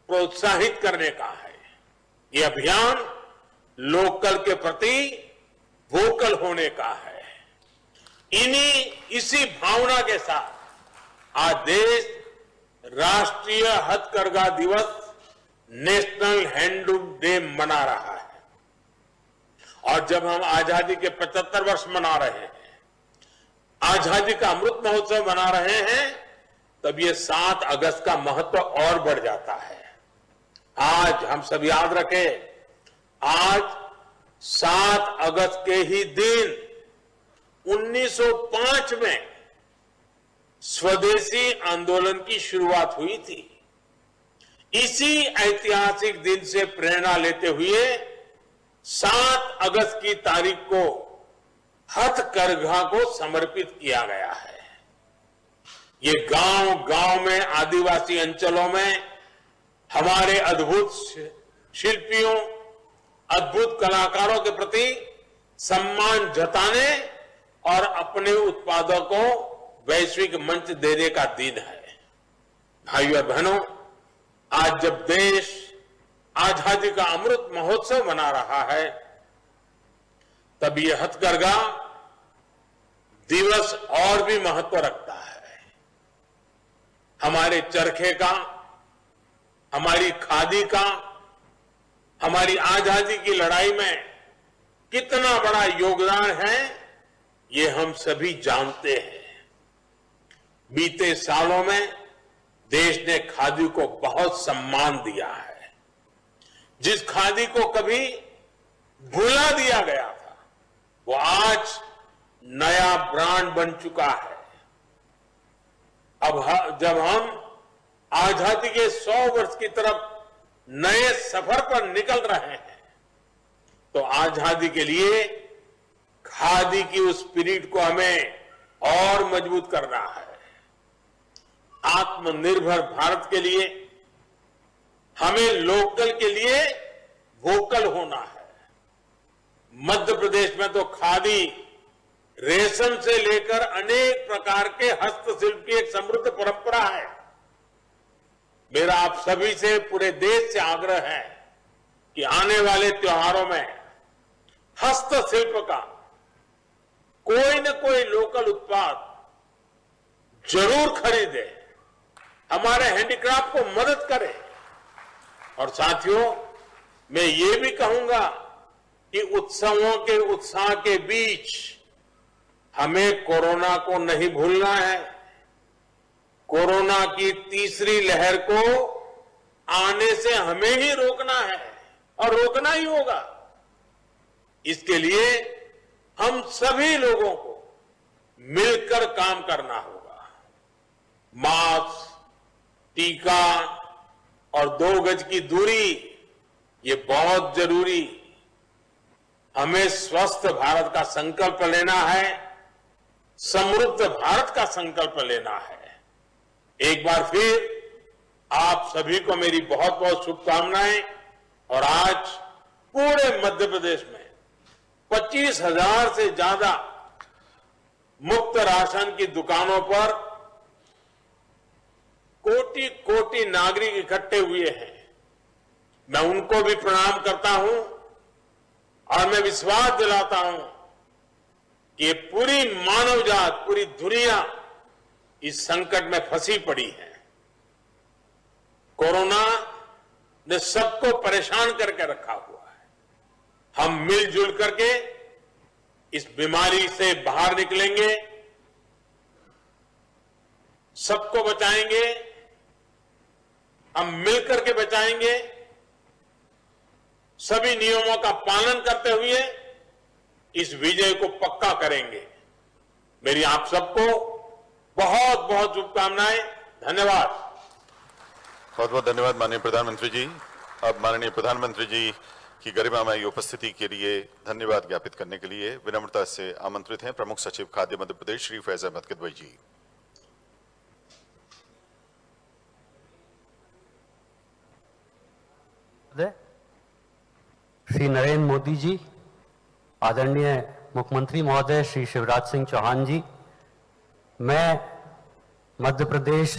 प्रोत्साहित करने का है। ये अभियान लोकल के प्रति वोकल होने का है। इसी भावना के साथ आज देश राष्ट्रीय हथकरघा दिवस, नेशनल हैंडलूम डे मना रहा है। और जब हम आजादी के 75 वर्ष मना रहे हैं, आजादी का अमृत महोत्सव मना रहे हैं, तब ये 7 अगस्त का महत्व और बढ़ जाता है। आज हम सब याद रखें, आज 7 अगस्त के ही दिन 1905 में स्वदेशी आंदोलन की शुरुआत हुई थी। इसी ऐतिहासिक दिन से प्रेरणा लेते हुए 7 अगस्त की तारीख को हथकरघा को समर्पित किया गया है। ये गांव-गांव में आदिवासी अंचलों में हमारे अद्भुत शिल्पियों, अद्भुत कलाकारों के प्रति सम्मान जताने और अपने उत्पादों को वैश्विक मंच देने का दिन है। भाइयों और बहनों, आज जब देश आजादी का अमृत महोत्सव मना रहा है, तब ये हथकरघा दिवस और भी महत्व रखता है। हमारे चरखे का, हमारी खादी का, हमारी आजादी की लड़ाई में कितना बड़ा योगदान है, ये हम सभी जानते हैं। बीते सालों में देश ने खादी को बहुत सम्मान दिया है। जिस खादी को कभी भुला दिया गया था, वो आज नया ब्रांड बन चुका है। अब जब हम आजादी के 100 वर्ष की तरफ नए सफर पर निकल रहे हैं, तो आजादी के लिए खादी की उस स्पिरिट को हमें और मजबूत करना है। आत्मनिर्भर भारत के लिए हमें लोकल के लिए वोकल होना है। मध्य प्रदेश में तो खादी रेशम से लेकर अनेक प्रकार के हस्तशिल्प की एक समृद्ध परंपरा है। मेरा आप सभी से, पूरे देश से आग्रह है कि आने वाले त्योहारों में हस्तशिल्प का कोई न कोई लोकल उत्पाद जरूर खरीदे, हमारे हैंडीक्राफ्ट को मदद करे। और साथियों, मैं ये भी कहूंगा कि उत्सवों के उत्साह के बीच हमें कोरोना को नहीं भूलना है। कोरोना की तीसरी लहर को आने से हमें ही रोकना है और रोकना ही होगा। इसके लिए हम सभी लोगों को मिलकर काम करना होगा। मास्क, टीका और 2 गज की दूरी, ये बहुत जरूरी। हमें स्वस्थ भारत का संकल्प लेना है, समृद्ध भारत का संकल्प लेना है। एक बार फिर आप सभी को मेरी बहुत बहुत शुभकामनाएं। और आज पूरे मध्य प्रदेश में 25,000 से ज्यादा मुफ्त राशन की दुकानों पर कोटि कोटि नागरिक इकट्ठे हुए हैं। मैं उनको भी प्रणाम करता हूं और मैं विश्वास दिलाता हूं कि पूरी मानव जात, पूरी दुनिया इस संकट में फंसी पड़ी है। कोरोना ने सबको परेशान करके रखा हुआ है। हम मिलजुल करके इस बीमारी से बाहर निकलेंगे, सबको बचाएंगे, हम मिलकर के बचाएंगे। सभी नियमों का पालन करते हुए इस विजय को पक्का करेंगे। मेरी आप सबको बहुत बहुत शुभकामनाएं। धन्यवाद। बहुत बहुत धन्यवाद माननीय प्रधानमंत्री जी। अब माननीय प्रधानमंत्री जी की गरिमामय उपस्थिति के लिए धन्यवाद ज्ञापित करने के लिए विनम्रता से आमंत्रित हैं प्रमुख सचिव खाद्य मध्य प्रदेश श्री फैज अहमद किदवई जी। श्री नरेंद्र मोदी जी, आदरणीय मुख्यमंत्री महोदय श्री शिवराज सिंह चौहान जी, मैं मध्य प्रदेश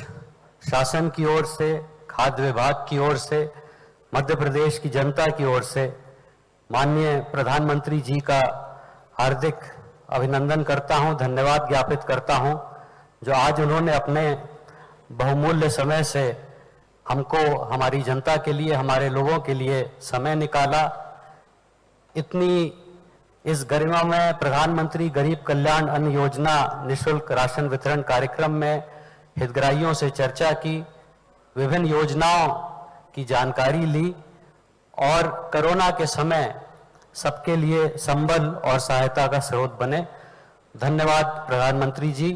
शासन की ओर से, खाद्य विभाग की ओर से, मध्य प्रदेश की जनता की ओर से माननीय प्रधानमंत्री जी का हार्दिक अभिनंदन करता हूं, धन्यवाद ज्ञापित करता हूं, जो आज उन्होंने अपने बहुमूल्य समय से हमको, हमारी जनता के लिए, हमारे लोगों के लिए समय निकाला। इतनी इस गरिमा में प्रधानमंत्री गरीब कल्याण अन्न योजना निःशुल्क राशन वितरण कार्यक्रम में हितग्राहियों से चर्चा की, विभिन्न योजनाओं की जानकारी ली और कोरोना के समय सबके लिए संबल और सहायता का स्रोत बने। धन्यवाद प्रधानमंत्री जी।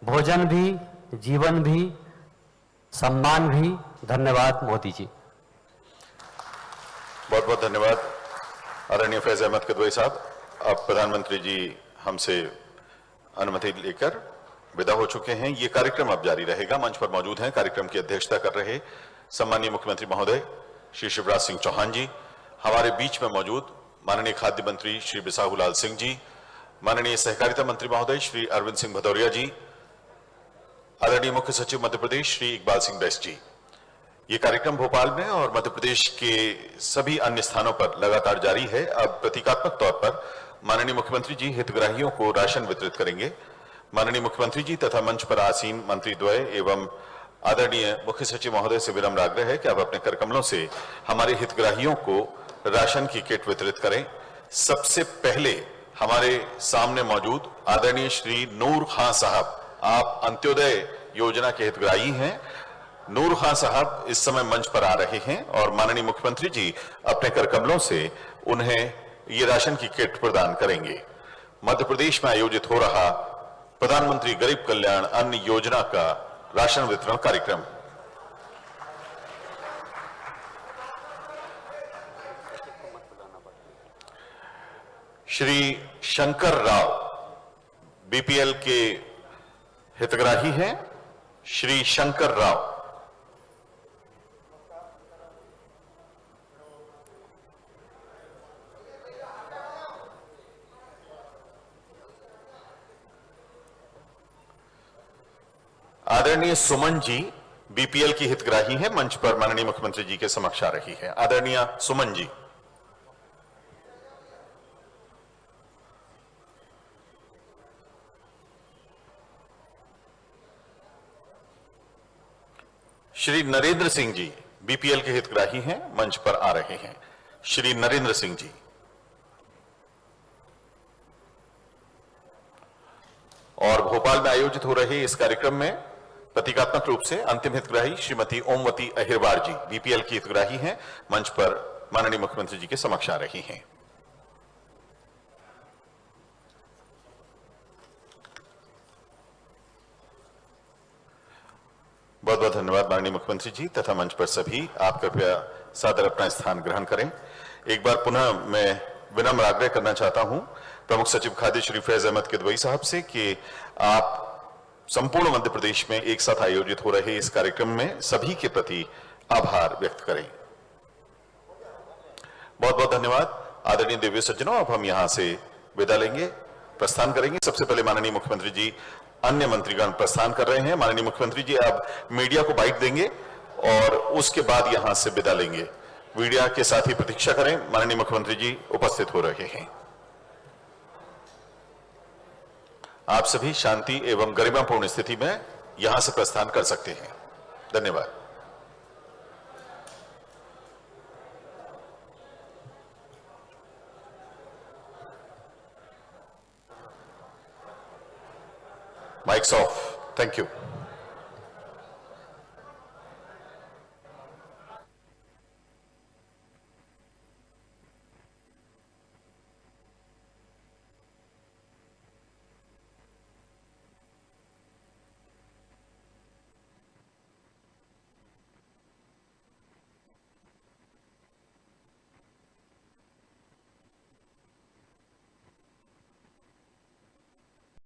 भोजन भी, जीवन भी, सम्मान भी। धन्यवाद मोदी जी। बहुत बहुत धन्यवाद आदरणीय फैज अहमद किदवई साहब। अब प्रधानमंत्री जी हमसे अनुमति लेकर विदा हो चुके हैं। ये कार्यक्रम अब जारी रहेगा। मंच पर मौजूद हैं कार्यक्रम की अध्यक्षता कर रहे सम्मानीय मुख्यमंत्री महोदय श्री शिवराज सिंह चौहान जी, हमारे बीच में मौजूद माननीय खाद्य मंत्री श्री बिसाहूलाल सिंह जी, माननीय सहकारिता मंत्री महोदय श्री अरविंद सिंह भदौरिया जी, आदरणीय मुख्य सचिव मध्य प्रदेश श्री इकबाल सिंह बैस जी। ये कार्यक्रम भोपाल में और मध्य प्रदेश के सभी अन्य स्थानों पर लगातार जारी है। अब प्रतीकात्मक तौर पर माननीय मुख्यमंत्री जी हितग्राहियों को राशन वितरित करेंगे। माननीय मुख्यमंत्री जी तथा मंच पर आसीन मंत्री द्वय एवं आदरणीय मुख्य सचिव महोदय से विनम्र आग्रह है कि आप अपने करकमलों से हमारे हितग्राहियों को राशन की किट वितरित करें। सबसे पहले हमारे सामने मौजूद आदरणीय श्री नूर खां साहब, आप अंत्योदय योजना के हितग्राही हैं। नूर खां साहब इस समय मंच पर आ रहे हैं और माननीय मुख्यमंत्री जी अपने करकमलों से उन्हें ये राशन की किट प्रदान करेंगे। मध्य प्रदेश में आयोजित हो रहा प्रधानमंत्री गरीब कल्याण अन्न योजना का राशन वितरण कार्यक्रम। श्री शंकर राव बीपीएल के हितग्राही हैं। श्री शंकर राव, आदरणीय सुमन जी बीपीएल की हितग्राही हैं, मंच पर माननीय मुख्यमंत्री जी के समक्ष आ रही है। आदरणीय सुमन जी। श्री नरेंद्र सिंह जी बीपीएल के हितग्राही हैं, मंच पर आ रहे हैं। श्री नरेंद्र सिंह जी। और भोपाल में आयोजित हो रहे इस कार्यक्रम में प्रतीकात्मक रूप से अंतिम हितग्राही श्रीमती ओमवती अहिरवार जी बीपीएल की हितग्राही हैं, मंच पर माननीय मुख्यमंत्री जी के समक्ष आ रही हैं। बहुत बहुत धन्यवाद माननीय मुख्यमंत्री जी तथा मंच पर सभी। आप कृपया सादर अपना स्थान ग्रहण करें। एक बार पुनः मैं विनम्र आग्रह करना चाहता हूं प्रमुख सचिव खाद्य श्री फैज अहमद किदवई साहब से कि आप संपूर्ण मध्य प्रदेश में एक साथ आयोजित हो रहे इस कार्यक्रम में सभी के प्रति आभार व्यक्त करें। बहुत बहुत धन्यवाद। आदरणीय दिव्य सज्जनों, अब हम यहां से विदा लेंगे, प्रस्थान करेंगे। सबसे पहले माननीय मुख्यमंत्री जी, अन्य मंत्रीगण प्रस्थान कर रहे हैं। माननीय मुख्यमंत्री जी अब मीडिया को बाइट देंगे और उसके बाद यहां से विदा लेंगे। मीडिया के साथी प्रतीक्षा करें, माननीय मुख्यमंत्री जी उपस्थित हो रहे हैं। आप सभी शांति एवं गरिमापूर्ण स्थिति में यहां से प्रस्थान कर सकते हैं। धन्यवाद। Mics off. Thank you.